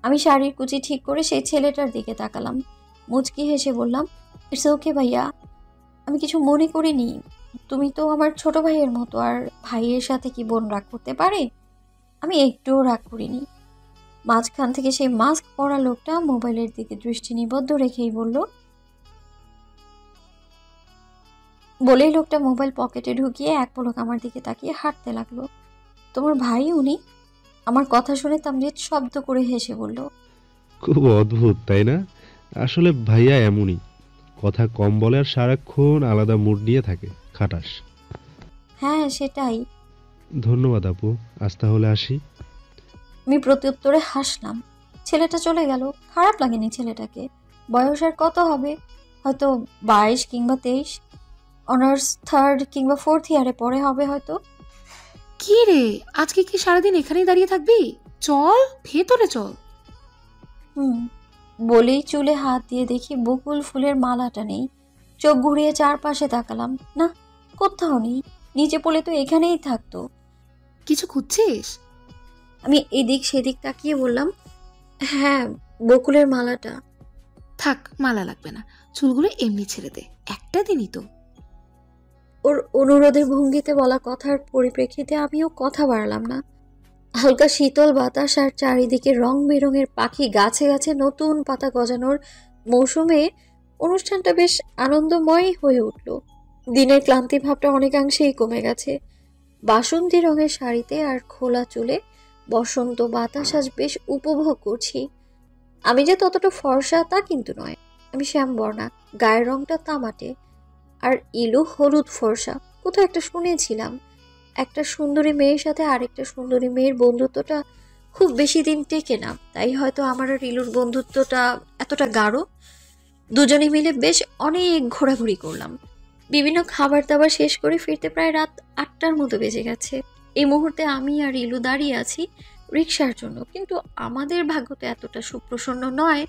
আমি শাড়ির কুচি ঠিক করে সেই ছেলেটার দিকে তাকালাম, মুচকি হেসে বললাম, ইটস ওকে ভাইয়া, আমি কিছু মনে করিনি। তুমি তো আমার ছোট ভাইয়ের মতো, আর ভাইয়ের সাথে কি বোন রাগ করতে পারে? আমি একটুও রাগ করিনি। মাঝখান থেকে সেই মাস্ক পরা লোকটা মোবাইলের দিকে দৃষ্টি নিবদ্ধ রেখেই বলল, বলেই লোকটা মোবাইল পকেটে ঢুকিয়ে এক পলক আমার দিকে তাকিয়ে হাঁটতে লাগলো। তোমার ভাই উনি? আমার কথা শুনে তামজিৎ শব্দ করে হেসে বলল, খুব অদ্ভুত তাই না? আসলে ভাইয়া এমনই, কথা কম বলে আর সারাক্ষণ আলাদা মুড নিয়ে থাকে, খাটাস। হ্যাঁ সেটাই। ধন্যবাদ আপু, আজ তাহলে আসি। আমি প্রত্যুত্তরে হাসলাম। ছেলেটা চলে গেল। খারাপ লাগেনি ছেলেটাকে। বয়স আর কত হবে, হয়তো 22 কিংবা 23, অনার্স 3rd কিংবা 4th ইয়ারে পড়ে হবে হয়তো। কি রে, আজকে কি সারাদিন এখানেই দাঁড়িয়ে থাকবি? চল ভেতরে চল। বলেই চুলে হাত দিয়ে দেখি বকুল ফুলের মালাটা নেই। চোখ ঘুরিয়ে চারপাশে তাকালাম, না কোথাও নেই। নিচে পড়লে তো এখানেই থাকতো। কিছু খুঁজছিস? আমি এদিক সেদিক তাকিয়ে বললাম, হ্যাঁ বকুলের মালাটা। থাক, মালা লাগবে না, চুলগুলো এমনি ছেড়ে দে, একটা দিনই তো। ওর অনুরোধের ভঙ্গিতে বলা কথার পরিপ্রেক্ষিতে আমিও কথা বাড়ালাম না। হালকা শীতল বাতাস আর চারিদিকে রং বেরঙের পাখি, গাছে গাছে নতুন পাতা গজানোর মৌসুমে অনুষ্ঠানটা বেশ আনন্দময় হয়ে উঠল। দিনের ক্লান্তি ভাবটা অনেকাংশেই কমে গেছে। বাসন্তী রঙের শাড়িতে আর খোলা চুলে বসন্ত বাতাস আজ বেশ উপভোগ করছি। আমি যে ততটা ফর্সা তা কিন্তু নয়, আমি শ্যামবর্ণা, গায়ের রংটা তামাটে, আর ইলু হলুদ ফর্সা। কোথাও একটা শুনেছিলাম একটা সুন্দরী মেয়ের সাথে আরেকটা সুন্দরী মেয়ের বন্ধুত্বটা খুব বেশি দিন টেকে না, তাই হয়তো আমার আর ইলুর বন্ধুত্বটা এতটা গাঢ়। দুজনে মিলে বেশ অনেক ঘোরাঘুরি করলাম। বিভিন্ন খাবার দাবার শেষ করে ফিরতে প্রায় রাত 8টার মতো বেজে গেছে। এই মুহূর্তে আমি আর ইলু দাঁড়িয়ে আছি রিক্সার জন্য, কিন্তু আমাদের ভাগ্য তো এতটা সুপ্রসন্ন নয়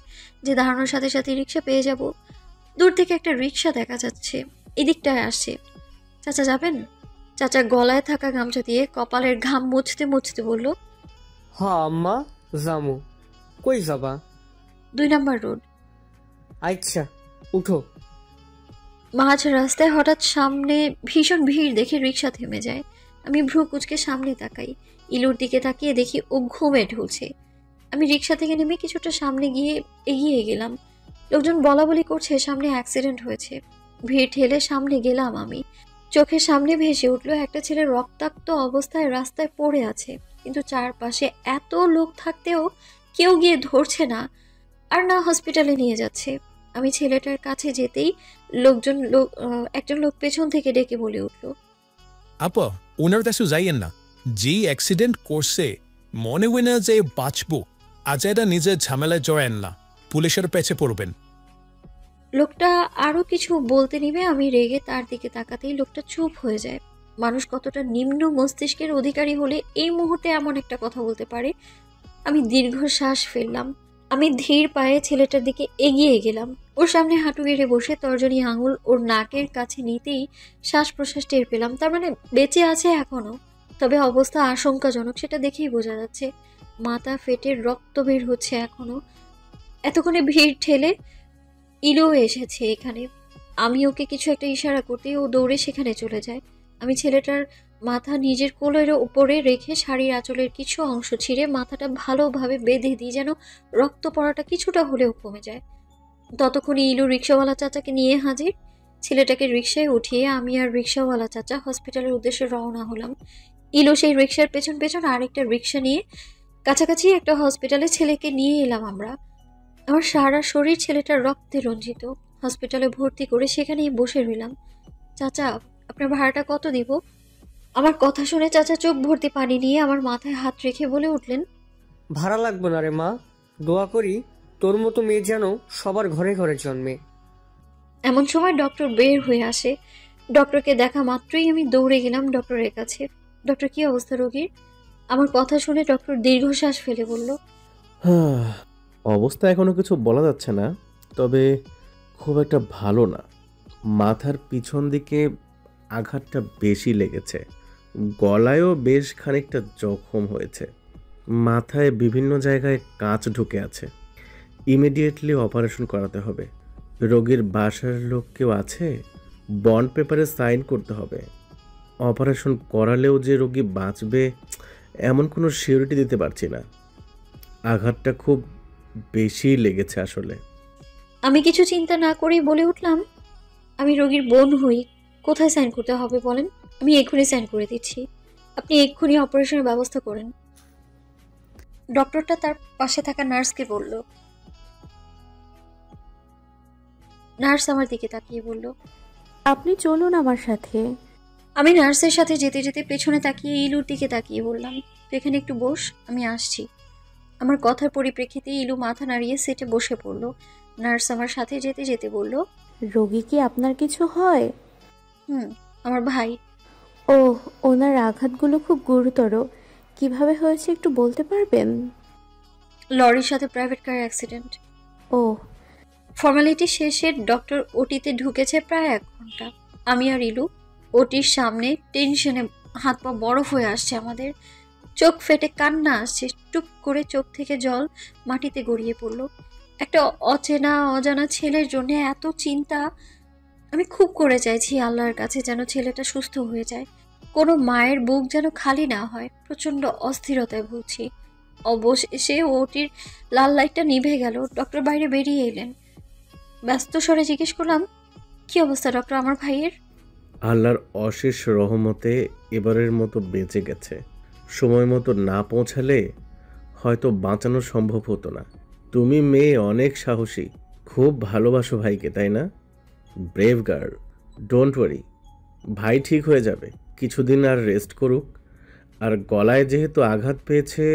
যে দাঁড়ানোর সাথে সাথে রিক্সা পেয়ে যাব। দূর থেকে একটা রিক্সা দেখা যাচ্ছে, এদিকটায় আসছে। চাচা যাবেন? চাচা গলায় থাকা গামছা দিয়ে কপালের ঘাম মুছতে মুছতে বলল, হ্যাঁ আম্মা জামু। কই যাবা? 2 নম্বর রোড। আচ্ছা উঠো। মাঝ রাস্তায় হঠাৎ সামনে ভীষণ ভিড় দেখে রিক্সা থেমে যায়। আমি ভ্রু কুচকে সামনে তাকাই, ইলুর দিকে তাকিয়ে দেখি ও ঘুমে ঢুলছে। আমি রিক্সা থেকে নেমে কিছুটা সামনে গিয়ে এগিয়ে গেলাম। লোকজন বলা বলি করছে সামনে অ্যাক্সিডেন্ট হয়েছে। ভিড় ঠেলে সামনে গেলাম আমি। চোখের সামনে ভেসে উঠলো একটা ছেলে রক্তাক্ত অবস্থায় রাস্তায় পড়ে আছে, কিন্তু চারপাশে এত লোক থাকতেও কেউ গিয়ে ধরছে না, আর না হসপিটালে নিয়ে যাচ্ছে। আমি ছেলেটার কাছে যেতেই একজন লোক পেছন থেকে ডেকে বলে উঠল, আপা ওনার কাছে যাইয়েন না, যেই অ্যাক্সিডেন্ট করছে মনে হয় না যে বাঁচবো। আজাইরা নিজের ঝামেলায় জয়েন না, পুলিশের পেছে পড়বেন। লোকটা আরো কিছু বলতে নিবে, আমি রেগে তার দিকে তাকাতেই লোকটা চুপ হয়ে যায়। মানুষ কতটা নিম্ন মস্তিষ্কের অধিকারী হলে এই মুহূর্তে এমন একটা কথা বলতে পারে, আমি দীর্ঘ শ্বাস ফেললাম। আমি ধীর পায়ে ছেলেটার দিকে এগিয়ে গেলাম। ওর সামনে হাঁটু গেড়ে বসে তর্জনী আঙুল ওর নাকের কাছে নিতেই শ্বাস প্রশ্বাস টের পেলাম। তার মানে বেঁচে আছে এখনো, তবে অবস্থা আশঙ্কাজনক, সেটা দেখেই বোঝা যাচ্ছে। মাথা ফেটে রক্ত বের হচ্ছে এখনো। এতক্ষণে ভিড় ঠেলে ইলো এসেছে এখানে। আমি ওকে কিছু একটা ইশারা করতেই ও দৌড়ে সেখানে চলে যায়। আমি ছেলেটার মাথা নিজের কোলের উপরে রেখে শাড়ির আঁচলের কিছু অংশ ছিঁড়ে মাথাটা ভালোভাবে বেঁধে দিই, যেন রক্ত পড়াটা কিছুটা হলেও কমে যায়। ততক্ষণে ইলু রিক্সাওয়ালা চাচাকে নিয়ে হাজির। ছেলেটাকে রিক্সায় উঠিয়ে আমি আর রিক্সাওয়ালা চাচা হসপিটালের উদ্দেশ্যে রওনা হলাম। ইলু সেই রিক্সার পেছন পেছন আরেকটা রিক্সা নিয়ে কাছাকাছি একটা হসপিটালে ছেলেকে নিয়ে এলাম আমরা। আমার সারা শরীর ছেলেটার রক্তে রঞ্জিত। হসপিটালে ভর্তি করে সেখানেই বসে রইলাম। চাচা, আপনার ভাড়াটা কত দিব? আমার কথা শুনে চাচা চোখ ভর্তি পানি নিয়ে আমার মাথায় হাত রেখে বলে উঠলেন, ভাড়া লাগবে না রে মা, দোয়া করি তোর মতো মেয়ে যেন সবার ঘরে ঘরে জন্মে। এমন সময় ডক্টর বের হয়ে আসে। ডক্টরকে দেখা মাত্রই আমি দৌড়ে গেলাম ডক্টরের কাছে। ডক্টর, কি অবস্থা রোগীর? আমার কথা শুনে ডক্টর দীর্ঘশ্বাস ফেলে বলল, অবস্থা এখনো কিছু বলা যাচ্ছে না, তবে খুব একটা ভালো না। মাথার পিছন দিকে আঘাতটা বেশি লেগেছে, গলায়ও বেশ খানিকটা জখম হয়েছে, মাথায় বিভিন্ন জায়গায় কাঁচ ঢুকে আছে। ইমিডিয়েটলি অপারেশন করাতে হবে। রোগীর বাসার লোক কেউ আছে? বন্ড পেপারে সাইন করতে হবে। অপারেশন করালেও যে রোগী বাঁচবে এমন কোনো সিউরিটি দিতে পারছি না। আঘাতটা খুব বেশি লেগেছে আসলে। আমি কিছু চিন্তা না করেই বলে উঠলাম, আমি রোগীর বোন হই, কোথায় সাইন করতে হবে বলেন, আমি এক্ষুনি সাইন করে দিচ্ছি। আপনি এক্ষুনি অপারেশনের ব্যবস্থা করেন। ডক্টরটা তার পাশে থাকা নার্সকে বলল। নার্স আমার দিকে তাকিয়ে বলল, আপনি চলুন আমার সাথে। আমি নার্সের সাথে যেতে যেতে পেছনে তাকিয়ে ইলুর দিকে তাকিয়ে বললাম, তুই এখানে একটু বস, আমি আসছি। আমার কথার পরিপ্রেক্ষিতে ইলু মাথা নাড়িয়ে সিটে বসে পড়ল। নার্স আমার সাথে যেতে যেতে বলল, রোগী কি আপনার কিছু হয়? আমার ভাই। ও, ওনার আঘাতগুলো খুব গুরুতর। কিভাবে হয়েছে একটু বলতে পারবেন? লরির সাথে প্রাইভেট কার অ্যাক্সিডেন্ট। ও। ফর্মালিটি শেষে ডক্টর ওটিতে ঢুকেছে প্রায় 1 ঘন্টা। আমি আর ইলু ওটির সামনে টেনশনে হাত পা বরফ হয়ে আসছে আমাদের। চোখ ফেটে কান্না আসছে। টুপ করে চোখ থেকে জল মাটিতে গড়িয়ে পড়ল। একটা অচেনা অজানা ছেলের জন্য এত চিন্তা। আমি খুব করে চাইছি আল্লাহর কাছে যেন ছেলেটা সুস্থ হয়ে যায়। কোনো মায়ের বুক যেন খালি না হয়। প্রচণ্ড অস্থিরতায় ভুগছি। অবশেষে ওটির লাল লাইটটা নিভে গেল। ডক্টর বাইরে বেরিয়ে এলেন। ব্যস্ত স্বরে জিজ্ঞেস করলাম, কি অবস্থা ডক্টর আমার ভাইয়ের? আল্লাহর অশেষ রহমতে এবারের মতো বেঁচে গেছে। সময় মতো না পৌঁছালে হয়তো বাঁচানো সম্ভব হতো না। তুমি মেয়ে অনেক সাহসী, খুব ভালোবাসো ভাইকে, তাই না? ব্রেভ গার্ল, ডোন্ট ওয়ারি, ভাই ঠিক হয়ে যাবে। কিছুদিন আর রেস্ট করুক। আর গলায় যেহেতু আঘাত পেয়েছে,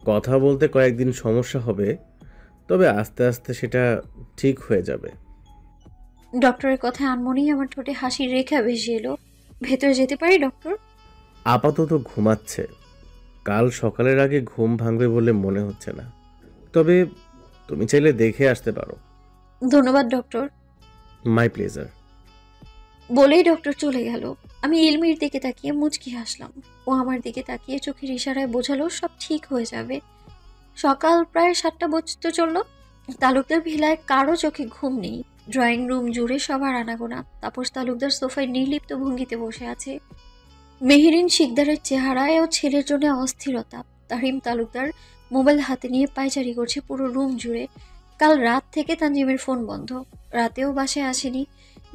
কথা বলতে কয়েকদিন সমস্যা হবে, তবে আস্তে আস্তে সেটা ঠিক হয়ে যাবে। ডক্টরের কথায় আনমনেই আমার ঠোঁটে হাসির রেখা ভেসে এলো। ভেতরে যেতে পারি ডক্টর? আপাতত ঘুমাচ্ছে, কাল সকালের আগে ঘুম ভাঙবে বলে মনে হচ্ছে না, তবে তুমি চাইলে দেখে আসতে পারো। ধন্যবাদ ডক্টর। My pleasure. বলেই ডক্টর চলে গেল। আমি ইলমির দিকে তাকিয়ে মুচকি হাসলাম। ও আমার দিকে তাকিয়ে চোখের ইশারায় বোঝালো সব ঠিক হয়ে যাবে। সকাল প্রায় 7টা বাজতে চলল। তালুকদার ভিলায় কারো চোখে ঘুম নেই। ড্রয়িং রুম জুড়ে সবার আনাগোনা। তাপস তালুকদার সোফায় নির্লিপ্ত ভঙ্গিতে বসে আছে। মেহেরিন শিকদারের চেহারায় ও ছেলের জন্য অস্থিরতা। তাহিম তালুকদার মোবাইল হাতে নিয়ে পায়চারি করছে পুরো রুম জুড়ে। কাল রাত থেকে তানজিমের ফোন বন্ধ। রাতেও বাসায় আসেনি।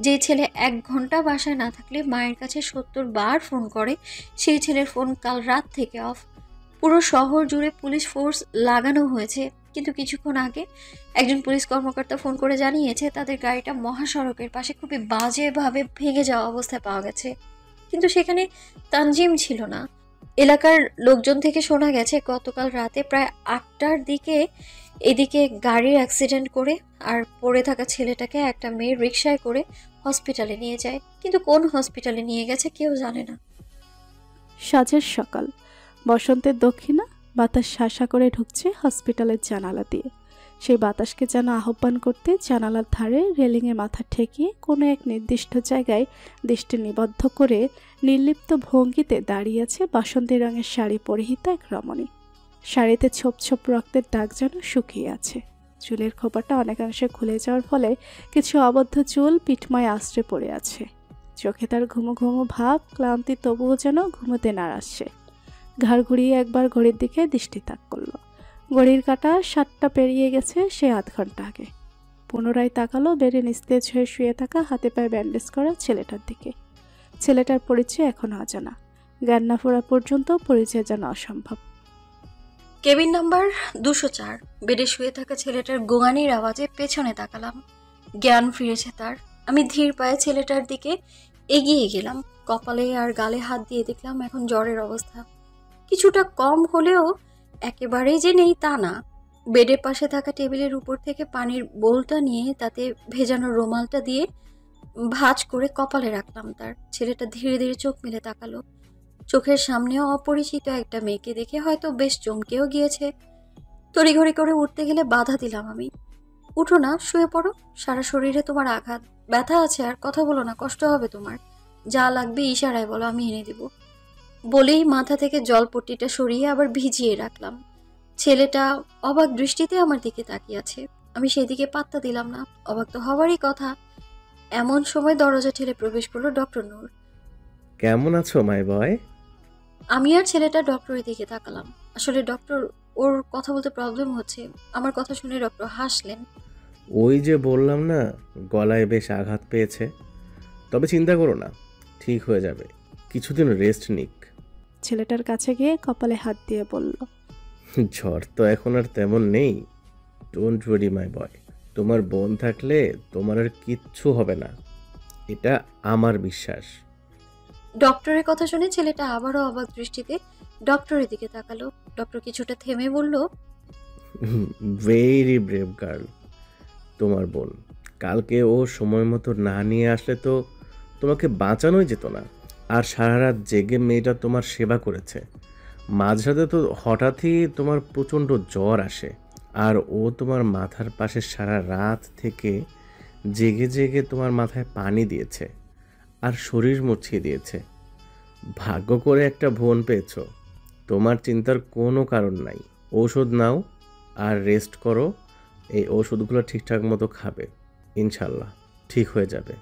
যে ছেলে 1 ঘন্টা বাসায় না থাকলে মায়ের কাছে 70 বার ফোন করে, সেই ছেলের ফোন কাল রাত থেকে অফ। পুরো শহর জুড়ে পুলিশ ফোর্স লাগানো হয়েছে, কিন্তু কিছুক্ষণ আগে একজন পুলিশ কর্মকর্তা ফোন করে জানিয়েছে তাদের গাড়িটা মহাসড়কের পাশে খুবই বাজেভাবে ভেঙে যাওয়া অবস্থায় পাওয়া গেছে। কিন্তু সেখানে তানজিম ছিল না। এলাকার লোকজন থেকে শোনা গেছে গতকাল রাতে প্রায় 8টার দিকে এদিকে গাড়ির অ্যাক্সিডেন্ট করে আর পড়ে থাকা ছেলেটাকে একটা মেয়ে রিকশায় করে হসপিটালে নিয়ে যায়, কিন্তু কোন হসপিটালে নিয়ে গেছে কেউ জানে না। সাজের সকাল, বসন্তের দক্ষিণা, বাতাস শাসা করে ঢুকছে হসপিটালের জানালা দিয়ে। সেই বাতাসকে যেন আহ্বান করতে জানালার ধারে রেলিংয়ে মাথা ঠেকিয়ে কোনো এক নির্দিষ্ট জায়গায় দৃষ্টি নিবদ্ধ করে নির্লিপ্ত ভঙ্গিতে দাঁড়িয়ে আছে বাসন্তী রঙের শাড়ি পরিহিতা এক রমণী। শাড়িতে ছোপ ছোপ রক্তের দাগ যেন শুকিয়ে আছে। চুলের খোপাটা অনেকাংশে খুলে যাওয়ার ফলে কিছু অবদ্ধ চুল পিঠময় আশ্রে পড়ে আছে। চোখে তার ঘুমো ঘুমো ভাব, ক্লান্তি তবুও যেন ঘুমোতে না আসছে। ঘাড় ঘুরিয়ে একবার ঘড়ির দিকে দৃষ্টি তাক করলো। ঘড়ির কাঁটা 7টা পেরিয়ে গেছে সে আধ ঘন্টা আগে। পুনরায় তাকালো বেডে নিস্তেজ হয়ে শুয়ে থাকা হাতে পায়ে ব্যান্ডেজ করা ছেলেটার দিকে। ছেলেটার পরিচয় এখনো অজানা। জ্ঞান না ফেরা পর্যন্ত পরিচয় জানা অসম্ভব। Cabin number 204। বেডে শুয়ে থাকা ছেলেটার গোঙানির আওয়াজে পেছনে তাকালাম। জ্ঞান ফিরেছে তার। আমি ধীর পায়ে ছেলেটার দিকে এগিয়ে গেলাম। কপালে আর গালে হাত দিয়ে দেখলাম এখন জ্বরের অবস্থা কিছুটা কম হলেও একেবারেই যে নেই তা না। বেডের পাশে থাকা টেবিলের উপর থেকে পানির বোলটা নিয়ে তাতে ভেজানো রুমালটা দিয়ে ভাঁজ করে কপালে রাখলাম তার। ছেলেটা ধীরে ধীরে চোখ মেলে তাকালো। চোখের সামনেও অপরিচিত একটা মেয়েকে দেখে হয়তো বেশ চমকেও গিয়েছে। তড়িঘড়ি করে উঠতে গেলে বাধা দিলাম আমি। উঠো না, শুয়ে পড়ো। সারা শরীরে তোমার আঘাত, ব্যথা আছে, আর কথা বলো না, কষ্ট হবে তোমার। যা লাগবে ইশারায় বলো, আমি এনে দিব। বলেই মাথা থেকে জলপট্টিটা সরিয়ে আবার ভিজিয়ে রাখলাম। ছেলেটা অবাক দৃষ্টিতে আমার দিকে তাকিয়ে আছে। আমি সেদিকে পাত্তা দিলাম না। অবাক তো হওয়ারই কথা। এমন সময় দরজা ঠেলে প্রবেশ করলো ডক্টর নূর। কেমন আছো মাই বয়? আমি আর ছেলেটা ডক্টরের দিকে তাকালাম। আসলে ডক্টর, ওর কথা বলতে প্রবলেম হচ্ছে। আমার কথা শুনে ডক্টর হাসলেন। ওই যে বললাম না, গলায় বেশ আঘাত পেয়েছে। তবে চিন্তা করো না, ঠিক হয়ে যাবে। কিছুদিন রেস্ট নিক। ছেলেটার কাছে গিয়ে কপালে হাত দিয়ে বলল, জ্বর তো এখন আর তেমন নেই। ডোন্ট ওয়ারি মাই বয়। তোমার বোন থাকলে তোমার আর কিচ্ছু হবে না, এটা আমার বিশ্বাস। ডক্টরের কথা শুনে ছেলেটা আবারও অবাক দৃষ্টিতে ডক্টরের দিকে তাকালো। ডক্টর কিছুটা থেমে বলল, ভেরি ব্রেভ গার্ল তোমার বোন। কালকে ও সময় মতো না নিয়ে আসলে তো তোমাকে বাঁচানোই যেত না। আর সারা রাত জেগে মেয়েটা তোমার সেবা করেছে। মাঝরাতে তো হঠাৎই তোমার প্রচণ্ড জ্বর আসে, আর ও তোমার মাথার পাশে সারা রাত থেকে জেগে জেগে তোমার মাথায় পানি দিয়েছে আর শরীর মুছিয়ে দিয়েছে। ভাগ্য করে একটা বোন পেয়েছ। তোমার চিন্তার কোনো কারণ নাই। ঔষধ নাও আর রেস্ট করো। এই ওষুধগুলো ঠিকঠাক মতো খাবে, ইনশাল্লাহ ঠিক হয়ে যাবে।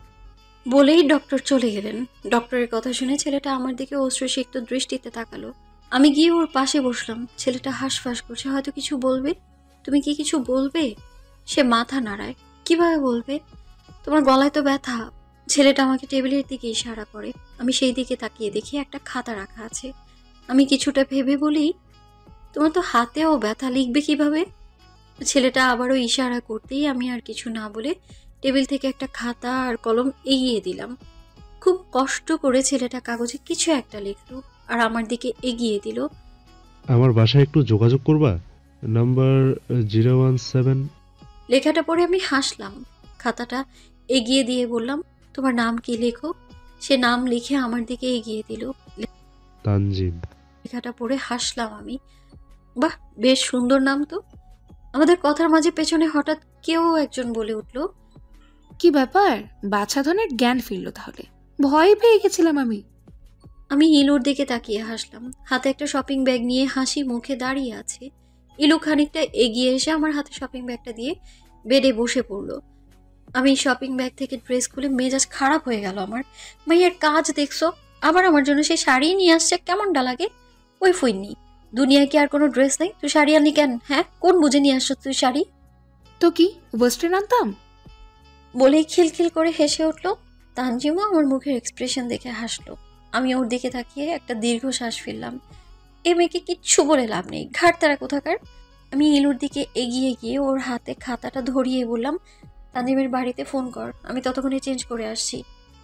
বলেই ডক্টর চলে গেলেন। ডক্টরের কথা শুনে ছেলেটা আমার দিকে অশ্রুসিক্ত দৃষ্টিতে তাকালো। আমি গিয়ে ওর পাশে বসলাম। ছেলেটা হাঁসফাঁস করছে, হয়তো কিছু বলবে। তুমি কি কিছু বলবে? সে মাথা নাড়ায়। কিভাবে বলবে? তোমার গলায় তো ব্যথা। ছেলেটা আমাকে টেবিলের দিকে ইশারা করে। আমি সেই দিকে তাকিয়ে দেখি একটা খাতা রাখা আছে। আমি কিছুটা ভেবে বলি, তোমার তো হাতেও ব্যথা, লিখবে কিভাবে? ছেলেটা আবারও ইশারা করতেই আমি আর কিছু না বলে টেবিল থেকে একটা খাতা আর কলম এগিয়ে দিলাম। খুব কষ্ট করে ছেলেটা কাগজে কিছু একটা লিখলো আর আমার দিকে এগিয়ে দিল। আমার বাসায় একটু যোগাযোগ করবা, নাম্বার 017। লেখাটা পড়ে আমি হাসলাম। খাতাটা এগিয়ে দিয়ে বললাম, তোমার নাম কি, লেখো। সে নাম লিখে আমার দিকে এগিয়ে দিল। তানজিম। লেখাটা পড়ে হাসলাম আমি। বাহ, বেশ সুন্দর নাম তো। আমাদের কথার মাঝে পেছনে হঠাৎ কেউ একজন বলে উঠল, কি ব্যাপার? বাছাধনের জ্ঞান ফিরল তাহলে? ভয় পেয়ে গেছিলাম আমি। আমি ইলুর দিকে তাকিয়ে হাসলাম। হাতে একটা শপিং ব্যাগ নিয়ে হাসি মুখে দাঁড়িয়ে আছে। ইলু খানিকটা এগিয়ে এসে আমার হাতে শপিং ব্যাগটা দিয়ে বেডে বসে পড়লো। আমি শপিং ব্যাগ থেকে ড্রেস খুলে মেজাজ খারাপ হয়ে গেল আমার। মাইয়ার কাজ দেখছো, আবার আমার জন্য সেই শাড়ি নিয়ে আসছে, কেমনটা লাগে? ওই ফুইনি, দুনিয়ায় কি আর কোনো ড্রেস নেই? তুই শাড়ি আনলি কেন? হ্যাঁ, কোন বুঝে নিয়ে আসছো তুই শাড়ি? তো কি ওয়েস্টার্ন আনতাম? বলেই খিলখিল করে হেসে উঠল। তানজিমও আমার মুখের এক্সপ্রেশন দেখে হাসলো। আমি ওর দিকে তাকিয়ে একটা দীর্ঘশ্বাস ফেললাম। এই মেয়েকে কিচ্ছু বলে লাভ নেই, ঘাট তারা কোথাকার। আমি ইলুর দিকে এগিয়ে গিয়ে ওর হাতে খাতাটা ধরিয়ে বললাম, তানজিমের বাড়িতে ফোন কর, আমি ততক্ষণে চেঞ্জ করে আসছি।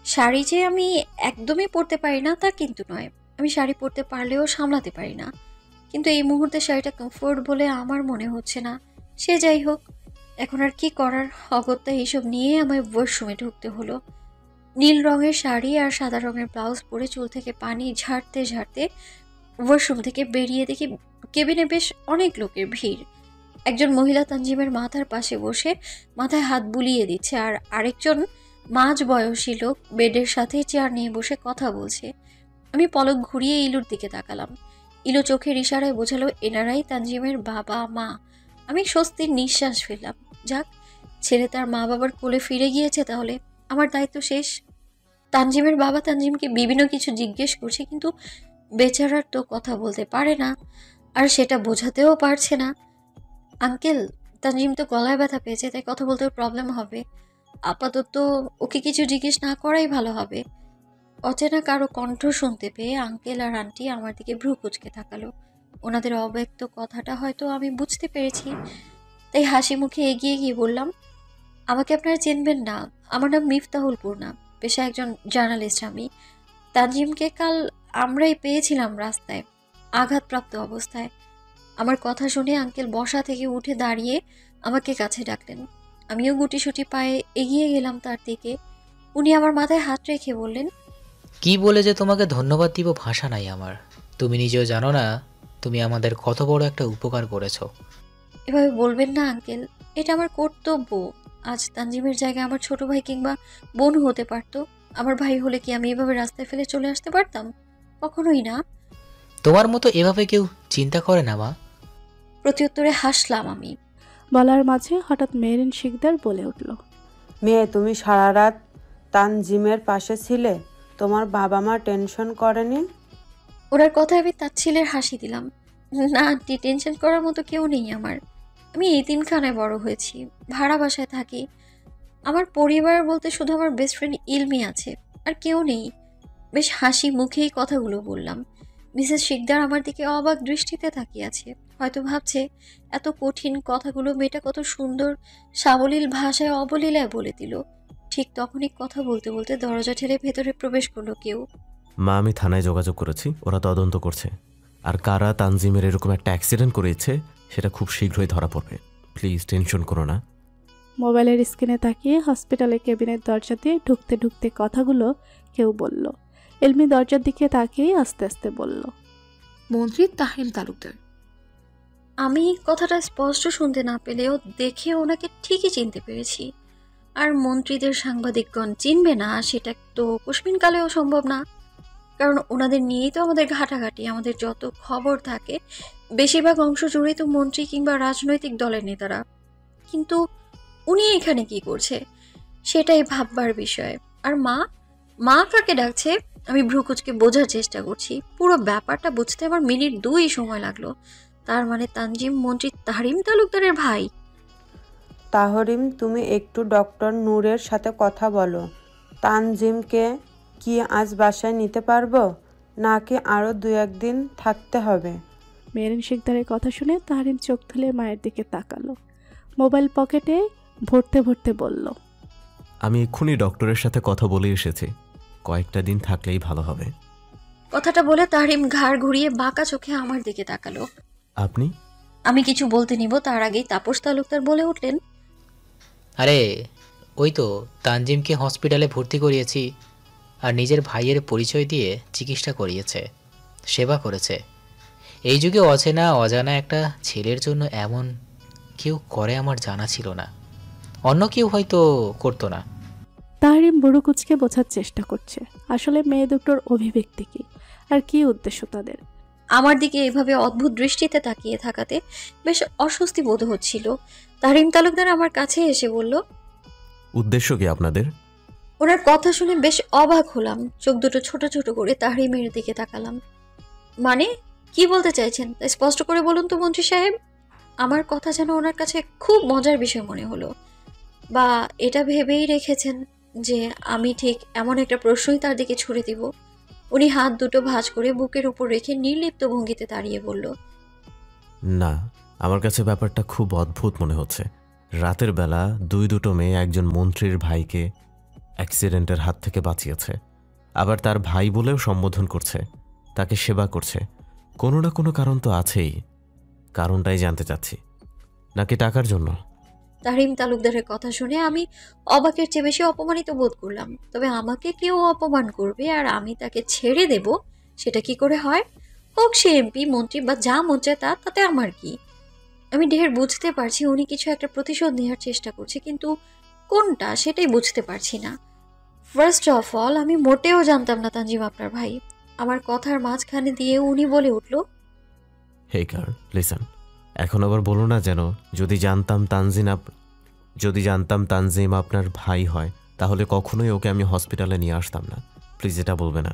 শাড়ি যে আমি একদমই পরতে পারি না তা কিন্তু নয়। আমি শাড়ি পরতে পারলেও সামলাতে পারি না, কিন্তু এই মুহূর্তে শাড়িটা কমফোর্ট বলে আমার মনে হচ্ছে না। সে যাই হোক, এখন আর কি করার। অগত্যা এইসব নিয়ে আমায় ওয়াশরুমে ঢুকতে হলো। নীল রঙের শাড়ি আর সাদা রঙের ব্লাউজ পরে চুল থেকে পানি ঝাড়তে ঝাড়তে ওয়াশরুম থেকে বেরিয়ে দেখি কেবিনে বেশ অনেক লোকের ভিড়। একজন মহিলা তানজিমের মাথার পাশে বসে মাথায় হাত বুলিয়ে দিচ্ছে, আর আরেকজন মাঝ বয়সী লোক বেডের সাথে চেয়ার নিয়ে বসে কথা বলছে। আমি পলক ঘুরিয়ে ইলুর দিকে তাকালাম। ইলু চোখের ইশারায় বোঝালো এনারাই তানজিমের বাবা মা। আমি স্বস্তির নিঃশ্বাস ফেললাম। যাক, ছেলে তার মা বাবার কোলে ফিরে গিয়েছে, তাহলে আমার দায়িত্ব শেষ। তানজিমের বাবা তানজিমকে বিভিন্ন কিছু জিজ্ঞেস করছে, কিন্তু বেচারার তো কথা বলতে পারে না, আর সেটা বোঝাতেও পারছে না। আঙ্কেল, তানজিম তো গলায় ব্যথা পেয়েছে, তাই কথা বলতেও প্রবলেম হবে। আপাতত ওকে কিছু জিজ্ঞেস না করাই ভালো হবে। অচেনা কারো কণ্ঠ শুনতে পেয়ে আঙ্কেল আর আন্টি আমার দিকে ভ্রু কুঁচকে তাকালো। ওনাদের অব্যক্ত কথাটা হয়তো আমি বুঝতে পেরেছি, তাই হাসি মুখে এগিয়ে গিয়ে বললাম, আমাকে আপনারা চিনবেন না, আমার নাম মিফতাহুল পূর্ণা, পেশা একজন জার্নালিস্ট আমি। তানজিমকে কাল আমরাই পেয়েছিলাম রাস্তায় আঘাতপ্রাপ্ত অবস্থায়। আমার কথা শুনে আঙ্কেল বসা থেকে উঠে দাঁড়িয়ে আমাকে কাছে ডাকলেন। আমিও গুটিসুটি পায়ে এগিয়ে গেলাম তার দিকে। উনি আমার মাথায় হাত রেখে বললেন, কি বলে যে তোমাকে ধন্যবাদ দিব ভাষা নাই আমার। তুমি নিজেও জানো না তুমি আমাদের কত বড় একটা উপকার করেছো। এভাবে বলবেন না আঙ্কেল, এটা আমার কর্তব্য। আজ তানজিমের জায়গায় আমার ছোট ভাই কিংবা বোন হতে পারতো। আমার ভাই হলে কি আমি এভাবে রাস্তায় ফেলে চলে আসতে পারতাম? কখনোই না। তোমার মতো এভাবে কেউ চিন্তা করে না মা। প্রত্যুত্তরে হাসলাম আমি। বলার মাঝে হঠাৎ মেরিন শিকদার বলে উঠল, মেয়ে, তুমি সারা রাত তানজিমের পাশে ছিলে, তোমার বাবা মা টেনশন করেনি? ওনার কথায় আমি তাচ্ছিলের হাসি দিলাম। না আন্টি, টেনশন করার মতো কেউ নেই আমার। আমি এতিমখানায় বড় হয়েছি, ভাড়া বাসায় থাকি। আমার পরিবার বলতে শুধু আমার বেস্ট ফ্রেন্ড ইলমি আছে, আর কেউ নেই। বেশ হাসি মুখেই কথাগুলো বললাম। মিসেস শিকদার আমার দিকে অবাক দৃষ্টিতে তাকিয়ে আছে। হয়তো ভাবছে এত কঠিন কথাগুলো মেয়েটা কত সুন্দর সাবলীল ভাষায় অবলীলায় বলে দিল। ঠিক তখনই কথা বলতে বলতে দরজা ঠেলে ভেতরে প্রবেশ করলো কেউ। মা, আমি থানায় যোগাযোগ করেছি, ওরা তদন্ত করছে। আর কারা তানজিমের এরকম একটা অ্যাক্সিডেন্ট করেছে সেটা খুব শীঘ্রই ধরা পড়বে। প্লিজ টেনশন করো না। মোবাইলের স্ক্রিনে তাকিয়ে হসপিটালের কেবিনের দরজা দিয়ে ঢুকতে ঢুকতে কথাগুলো কেউ বলল। এলমি দরজার দিকে তাকিয়ে আস্তে আস্তে বলল, মন্ত্রী তাহরিম তালুকদার। আমি কথাটা স্পষ্ট শুনতে না পেলেও দেখে ওনাকে ঠিকই চিনতে পেরেছি। আর মন্ত্রীদের সাংবাদিকগণ চিনবে না সেটা তো কুসমিনকালেও সম্ভব না, কারণ ওনাদের নিয়েই তো আমাদের ঘাটাঘাটি। আমাদের যত খবর থাকে বেশিরভাগ অংশ জুড়েই তো মন্ত্রী কিংবা রাজনৈতিক দলের নেতারা। কিন্তু উনি এখানে কি করছে সেটাই ভাববার বিষয়। আর মা মা কাকে ডাকছে আমি ভ্রুকুচকে বোঝার চেষ্টা করছি। পুরো ব্যাপারটা বুঝতে আমার মিনিট 2 সময় লাগলো। তার মানে তানজিম মন্ত্রী তাহরিম তালুকদারের ভাই। তাহরিম, তুমি একটু ডক্টর নূরের সাথে কথা বলো। তানজিমকে কি আজ বাসায় নিতে পারবো, নাকি আরও 2-1 দিন থাকতে হবে? মেরিন শিকদারের কথা শুনে তাহরিম চোখ তুলে মায়ের দিকে তাকালো। মোবাইল পকেটে ভরতে ভরতে বলল, আমি এক্ষুনি ডক্টরের সাথে কথা বলে এসেছি, কয়েকটা দিন থাকলেই ভালো হবে। কথাটা বলে তাহরিম ঘাড় ঘুরিয়ে বাঁকা চোখে আমার দিকে তাকালো। আপনি? আমি কিছু বলতে নিব তার আগেই তাপস তালুকদার বলে উঠলেন, আরে ওই তো তানজিমকে হসপিটালে ভর্তি করিয়েছি, আর নিজের ভাইয়ের পরিচয় দিয়ে চিকিৎসা করিয়েছে, সেবা করেছে। এই যুগে অচেনা অজানা একটা ছেলের জন্য এমন কেউ করে আমার জানা ছিল না। অন্য কেউ হয়তো করতো না। তাহরিম বুড়ো কুচকে বোঝার চেষ্টা করছে আসলে মেয়ে দুটোর অভিব্যক্তি কি আর কি উদ্দেশ্য তাদের। আমার দিকে এভাবে অদ্ভুত দৃষ্টিতে তাকিয়ে থাকাতে বেশ অস্বস্তি বোধ হচ্ছিল। তাহরিম তালুকদার আমার কাছে এসে বলল, উদ্দেশ্য কি আপনাদের? ওনার কথা শুনে বেশ অবাক হলাম। চোখ দুটো ছোট ছোট করে তাহরিমের দিকে তাকালাম। মানে কি বলতে চাইছেন তাই স্পষ্ট করে বলুন তো মন্ত্রী সাহেব। আমার কথা যেন ওনার কাছে খুব মজার বিষয় মনে হলো, বা এটা ভেবেই রেখেছেন যে আমি ঠিক এমন একটা প্রশ্নই তার দিকে ছুড়ে দিব। উনি হাত দুটো ভাঁজ করে বুকের উপর রেখে নির্লিপ্ত ভঙ্গিতে দাঁড়িয়ে বলল, না, আমার কাছে ব্যাপারটা খুব অদ্ভুত মনে হচ্ছে। রাতের বেলা দুটো মেয়ে একজন মন্ত্রীর ভাইকে অ্যাক্সিডেন্টের হাত থেকে বাঁচিয়েছে, আবার তার ভাই বলেও সম্বোধন করছে, তাকে সেবা করছে। কোনো না কোনো কারণ তো আছেই। কারণটাই জানতে চাচ্ছি। নাকি টাকার জন্য? তাহরিম তালুকদারের কথা শুনে আমি অবাকের চেয়ে বেশি অপমানিত বোধ করলাম। তবে আমাকে কেউ অপমান করবে আর আমি তাকে ছেড়ে দেব, সেটা কি করে হয়? হোক সে এমপি মন্ত্রী বা যা মন চায় তাতে আমার কি। আমি ঢের বুঝতে পারছি উনি কিছু একটা প্রতিশোধ নেওয়ার চেষ্টা করছে, কিন্তু কোনটা সেটাই বুঝতে পারছি না। ফার্স্ট অফ অল, আমি মোটেও জানতাম না তানজিম আপনার ভাই। আমার কথার মাঝখানে দিয়ে উনি বলে উঠল, হে গার্ল লিসন, এখন আবার বলো না যেন যদি জানতাম তানজিম আপনার ভাই হয় তাহলে কখনোই ওকে আমি হসপিটালে নিয়ে আসতাম না। প্লিজ এটা বলবে না,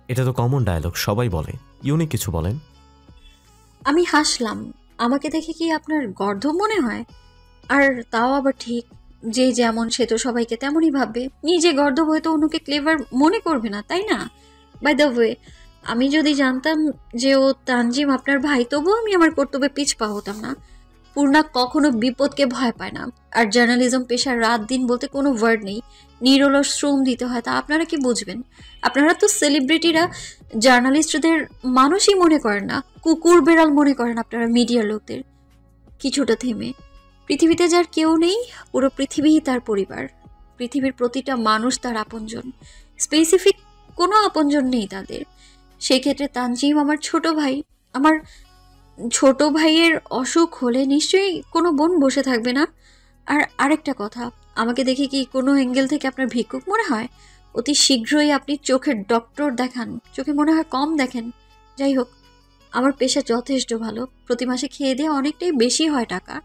এটা তো কমন ডায়লগ, সবাই বলে। ইউনিক কিছু বলেন। আমি হাসলাম। আমাকে দেখে কি আপনার গর্ধব মনে হয়? আর তাও আবার ঠিক, যে যেমন সে তো সবাইকে তেমনই ভাববে। নিজে গর্ধব হয়তো অন্যকে ক্লেভার মনে করবে না, তাই না? বাই দ্য ওয়ে, আমি যদি জানতাম যে ও তানজিম আপনার ভাই, তবুও আমি আমার কর্তব্যে পিছপা হতাম না। পূর্ণা কখনো বিপদকে ভয় পায় না। আর জার্নালিজম পেশার রাত দিন বলতে কোনো ওয়ার্ড নেই, নিরলস শ্রম দিতে হয়। তা আপনারা কি বুঝবেন? আপনারা তো সেলিব্রিটিরা জার্নালিস্টদের মানুষই মনে করেন না, কুকুর বেড়াল মনে করেন আপনারা মিডিয়ার লোকদের। কিছুটা থেমে, পৃথিবীতে যার কেউ নেই, পুরো পৃথিবীই তার পরিবার। পৃথিবীর প্রতিটা মানুষ তার আপনজন, স্পেসিফিক কোনো আপনজন নেই তাদের। সেক্ষেত্রে তানজিম আমার ছোট ভাই। আমার ছোট ভাইয়ের অসুখ হলে নিশ্চয়ই কোনো বোন বসে থাকবে না। আর আরেকটা কথা, আমাকে দেখে কি কোনো অ্যাঙ্গেল থেকে আপনার ভিক্ষুক মনে হয়? অতি শীঘ্রই আপনি চোখের ডক্টর দেখান, চোখে মনে হয় কম দেখেন। যাই হোক, আমার পেশা যথেষ্ট ভালো, প্রতি মাসে খেয়ে দিয়ে অনেকটাই বেশি হয় টাকা।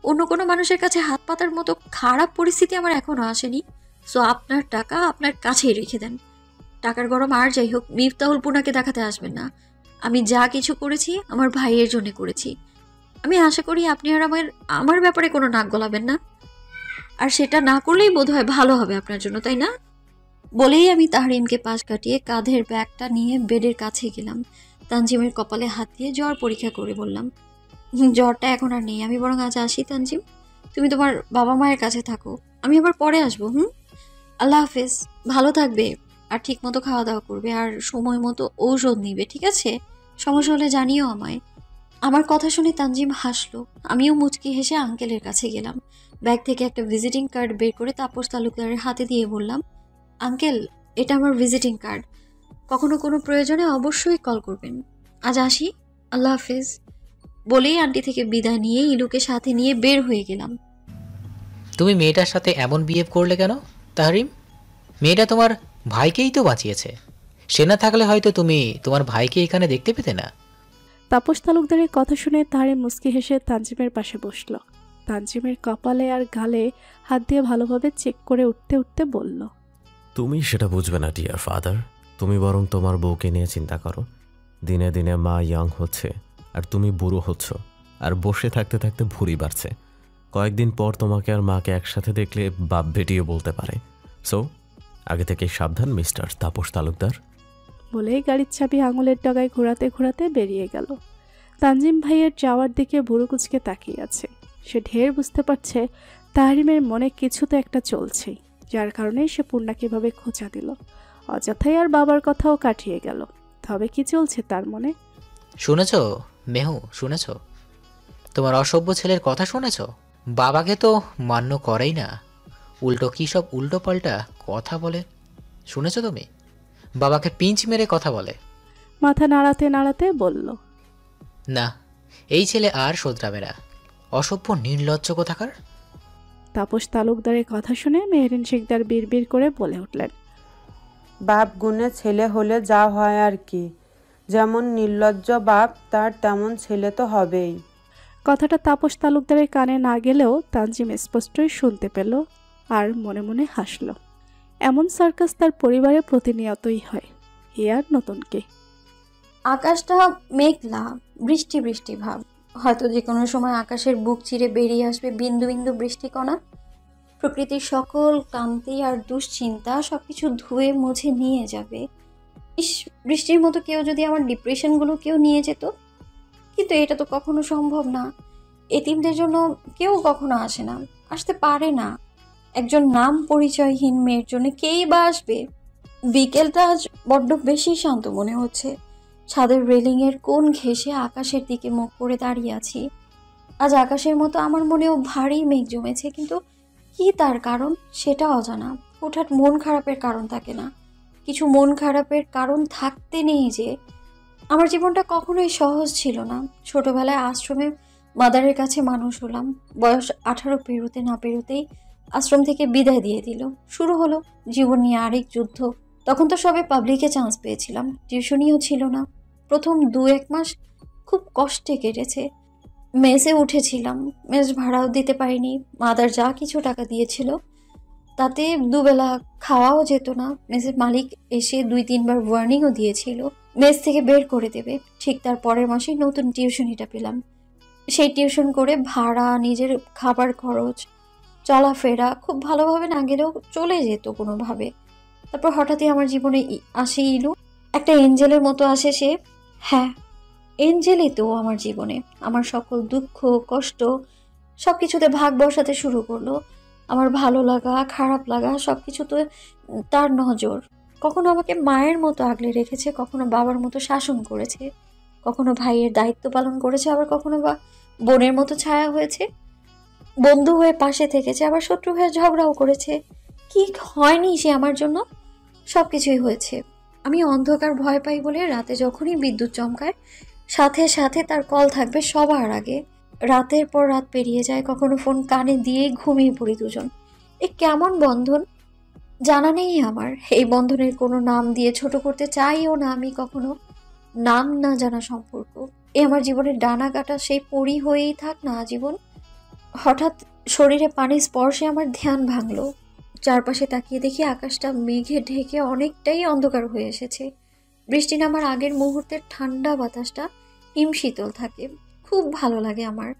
অন্য কোনো মানুষের কাছে হাত পাতার মতো খারাপ পরিস্থিতি আমার এখনও আসেনি। সো আপনার টাকা আপনার কাছেই রেখে দেন। টাকার গরম আর যাই হোক, মিফতাহুল পুনাকে দেখাতে আসবেন না। আমি যা কিছু করেছি আমার ভাইয়ের জন্য করেছি। আমি আশা করি আপনি আর আমার ব্যাপারে কোনো নাক গলাবেন না। আর সেটা না করলেই বোধহয় ভালো হবে আপনার জন্য, তাই না? বলেই আমি তাহরিমকে পাশ কাটিয়ে কাঁধের ব্যাগটা নিয়ে বেডের কাছে গেলাম। তানজিমের কপালে হাত দিয়ে জ্বর পরীক্ষা করে বললাম, জ্বরটা এখন আর নেই, আমি বরং আজ আসি। তানজিম, তুমি তোমার বাবা মায়ের কাছে থাকো, আমি আবার পরে আসবো। আল্লাহ হাফেজ, ভালো থাকবে। আর ঠিক মতো খাওয়া দাওয়া করবে, আর সময় মতো ঔষধ নিবে, ঠিক আছে? সমস্যা হলে জানিও আমায়। আমার কথা শুনে তানজিম হাসলো। আমিও মুচকি হেসে আঙ্কেলের কাছে গেলাম। ব্যাগ থেকে একটা ভিজিটিং কার্ড বের করে তাপস তালুকদারের হাতে দিয়ে বললাম, আঙ্কেল, এটা আমার ভিজিটিং কার্ড, কখনো কোনো প্রয়োজনে অবশ্যই কল করবেন। আজ আসি, আল্লাহ হাফেজ। বলেই আন্টি থেকে বিদায় নিয়ে ইলুকে সাথে নিয়ে বের হয়ে গেলাম। তুমি মেয়েটার সাথে এমন বিহেভ করলে কেন তাহরিম? মেয়েটা তোমার ভাইকেই তো বাঁচিয়েছে। সে না থাকলে হয়তো তুমি তোমার ভাইকে এখানে দেখতে পেতে না। তাপস তালুকদারের কথা শুনে তাহরিম মুচকি হেসে তানজিমের পাশে বসল। তানজিমের কপালে আর গালে হাত দিয়ে ভালোভাবে চেক করে উঠতে উঠতে বলল, তুমি সেটা বুঝবে না ডিয়ার ফাদার, তুমি বরং তোমার বউকে নিয়ে চিন্তা করো। দিনে দিনে মা ইয়াং হচ্ছে আর তুমি বুড়ো হচ্ছ, আর বসে থাকতে থাকতে ভুঁড়ি বাড়ছে। কয়েকদিন পর তোমাকে আর মাকে একসাথে দেখলে বাপ বেটিও বলতে পারে। সো আগে থেকে সাবধান মিস্টার তাপস তালুকদার। বলেই গাড়ির চাবি আঙুলের ডগায় ঘোরাতে ঘোরাতে বেরিয়ে গেল। তানজিম ভাইয়ের যাওয়ার দিকে বুড়ো কুচকে তাকিয়ে আছে। সে ঢের বুঝতে পারছে তাহরিমের মনে কিছু তো একটা চলছেই, যার কারণেই সে পূর্ণাকে এভাবে খোঁচা দিল। অযথাই আর বাবার কথাও কাটিয়ে গেল। তবে কি চলছে তার মনে? শুনেছ মেহু, শুনেছ? তোমার অসভ্য ছেলের কথা শুনেছ? বাবাকে তো মান্য করেই না, উল্টো কী সব উল্টো পাল্টা কথা বলে। শুনেছ তুমি? বাবাকে পিঞ্চ মেরে কথা বলে। মাথা নাড়াতে নাড়াতে বলল, না, এই ছেলে আর শোধরাবে না। অসভ্য নির্লজ্জ কোথাকার। তাপস তালুকদারের কথা শুনে মেহরিন শিকদার বিড়বিড় করে বলে উঠলেন, বাপ গুণে ছেলে হলে যা হয় আর কি, যেমন নির্লজ্জ বাপ তার তেমন ছেলে তো হবেই। কথাটা তাপস তালুকদারের কানে না গেলেও তানজিম স্পষ্টই শুনতে পেল আর মনে মনে হাসল। এমন সার্কাস তার পরিবারে প্রতিনিয়তই হয়, এ আর নতুন কি। আকাশটা মেঘলা, বৃষ্টি বৃষ্টি ভাব। হয়তো যে কোনো সময় আকাশের বুক চিরে বেরিয়ে আসবে বিন্দু বিন্দু বৃষ্টিকণা। প্রকৃতির সকল ক্লান্তি আর দুশ্চিন্তা সবকিছু ধুয়ে মুছে নিয়ে যাবে। বৃষ্টির মতো কেউ যদি আমার ডিপ্রেশনগুলো কেউ নিয়ে যেত। কিন্তু এটা তো কখনো সম্ভব না। এতিমদের জন্য কেউ কখনো আসে না, আসতে পারে না। একজন নাম পরিচয়হীন মেয়ের জন্য কেই বা আসবে? বিকেলটা আজ বড্ড বেশি শান্ত মনে হচ্ছে। ছাদের রেলিংয়ের কোণ ঘেঁষে আকাশের দিকে মুখ করে দাঁড়িয়ে আছি। আজ আকাশের মতো আমার মনেও ভারী মেঘ জমেছে, কিন্তু কি তার কারণ সেটা অজানা। হঠাৎ মন খারাপের কারণ থাকে না, কিছু মন খারাপের কারণ থাকতে নেই যে। আমার জীবনটা কখনোই সহজ ছিল না। ছোটবেলায় আশ্রমে মাদারের কাছে মানুষ হলাম। বয়স 18 পেরোতে না পেরোতেই আশ্রম থেকে বিদায় দিয়ে দিল। শুরু হলো জীবন নিয়ে আরেক যুদ্ধ। তখন তো সবে পাবলিকে চান্স পেয়েছিলাম, টিউশনিও ছিল না। প্রথম 2-1 মাস খুব কষ্টে কেটেছে। মেসে উঠেছিলাম, মেস ভাড়াও দিতে পারিনি। মাদার যা কিছু টাকা দিয়েছিল তাতে দুবেলা খাওয়াও যেত না। মেসের মালিক এসে 2-3 বার ওয়ার্নিংও দিয়েছিল মেস থেকে বের করে দেবে। ঠিক তার পরের মাসেই নতুন টিউশনিটা পেলাম। সেই টিউশন করে ভাড়া, নিজের খাবার খরচ, চলাফেরা খুব ভালোভাবে না গেলেও চলে যেত কোনোভাবে। তারপর হঠাৎই আমার জীবনে আসে ইলু। একটা এঞ্জেলের মতো আসে সে। হ্যাঁ, এঞ্জেলই তো আমার জীবনে। আমার সকল দুঃখ কষ্ট সব কিছুতে ভাগ বসাতে শুরু করলো। আমার ভালো লাগা খারাপ লাগা সব কিছু তো তার নজর। কখনো আমাকে মায়ের মতো আগলে রেখেছে, কখনো বাবার মতো শাসন করেছে, কখনো ভাইয়ের দায়িত্ব পালন করেছে, আবার কখনো বা বোনের মতো ছায়া হয়েছে। বন্ধু হয়ে পাশে থেকেছে, আবার শত্রু হয়ে ঝগড়াও করেছে। কি হয়নি সে আমার জন্য? সব কিছুই হয়েছে। আমি অন্ধকার ভয় পাই বলে রাতে যখনই বিদ্যুৎ চমকায় সাথে সাথে তার কল থাকবে সবার আগে। রাতের পর রাত পেরিয়ে যায়, কখনো ফোন কানে দিয়েই ঘুমিয়ে পড়ি দুজন। এ কেমন বন্ধন জানা নেই আমার। এই বন্ধনের কোনো নাম দিয়ে ছোট করতে চাইও না আমি কখনো। নাম না জানা সম্পর্ক এ আমার জীবনের ডানা কাটা সেই পরি হয়েই থাক না আজীবন। হঠাৎ শরীরে পানির স্পর্শে আমার ধ্যান ভাঙলো। চারপাশে তাকিয়ে দেখি আকাশটা মেঘে ঢেকে অনেকটাই অন্ধকার হয়ে এসেছে। বৃষ্টি নামার আগের মুহূর্তের ঠান্ডা বাতাসটা হিমশীতল থাকে। খুব ভালো লাগে আমার।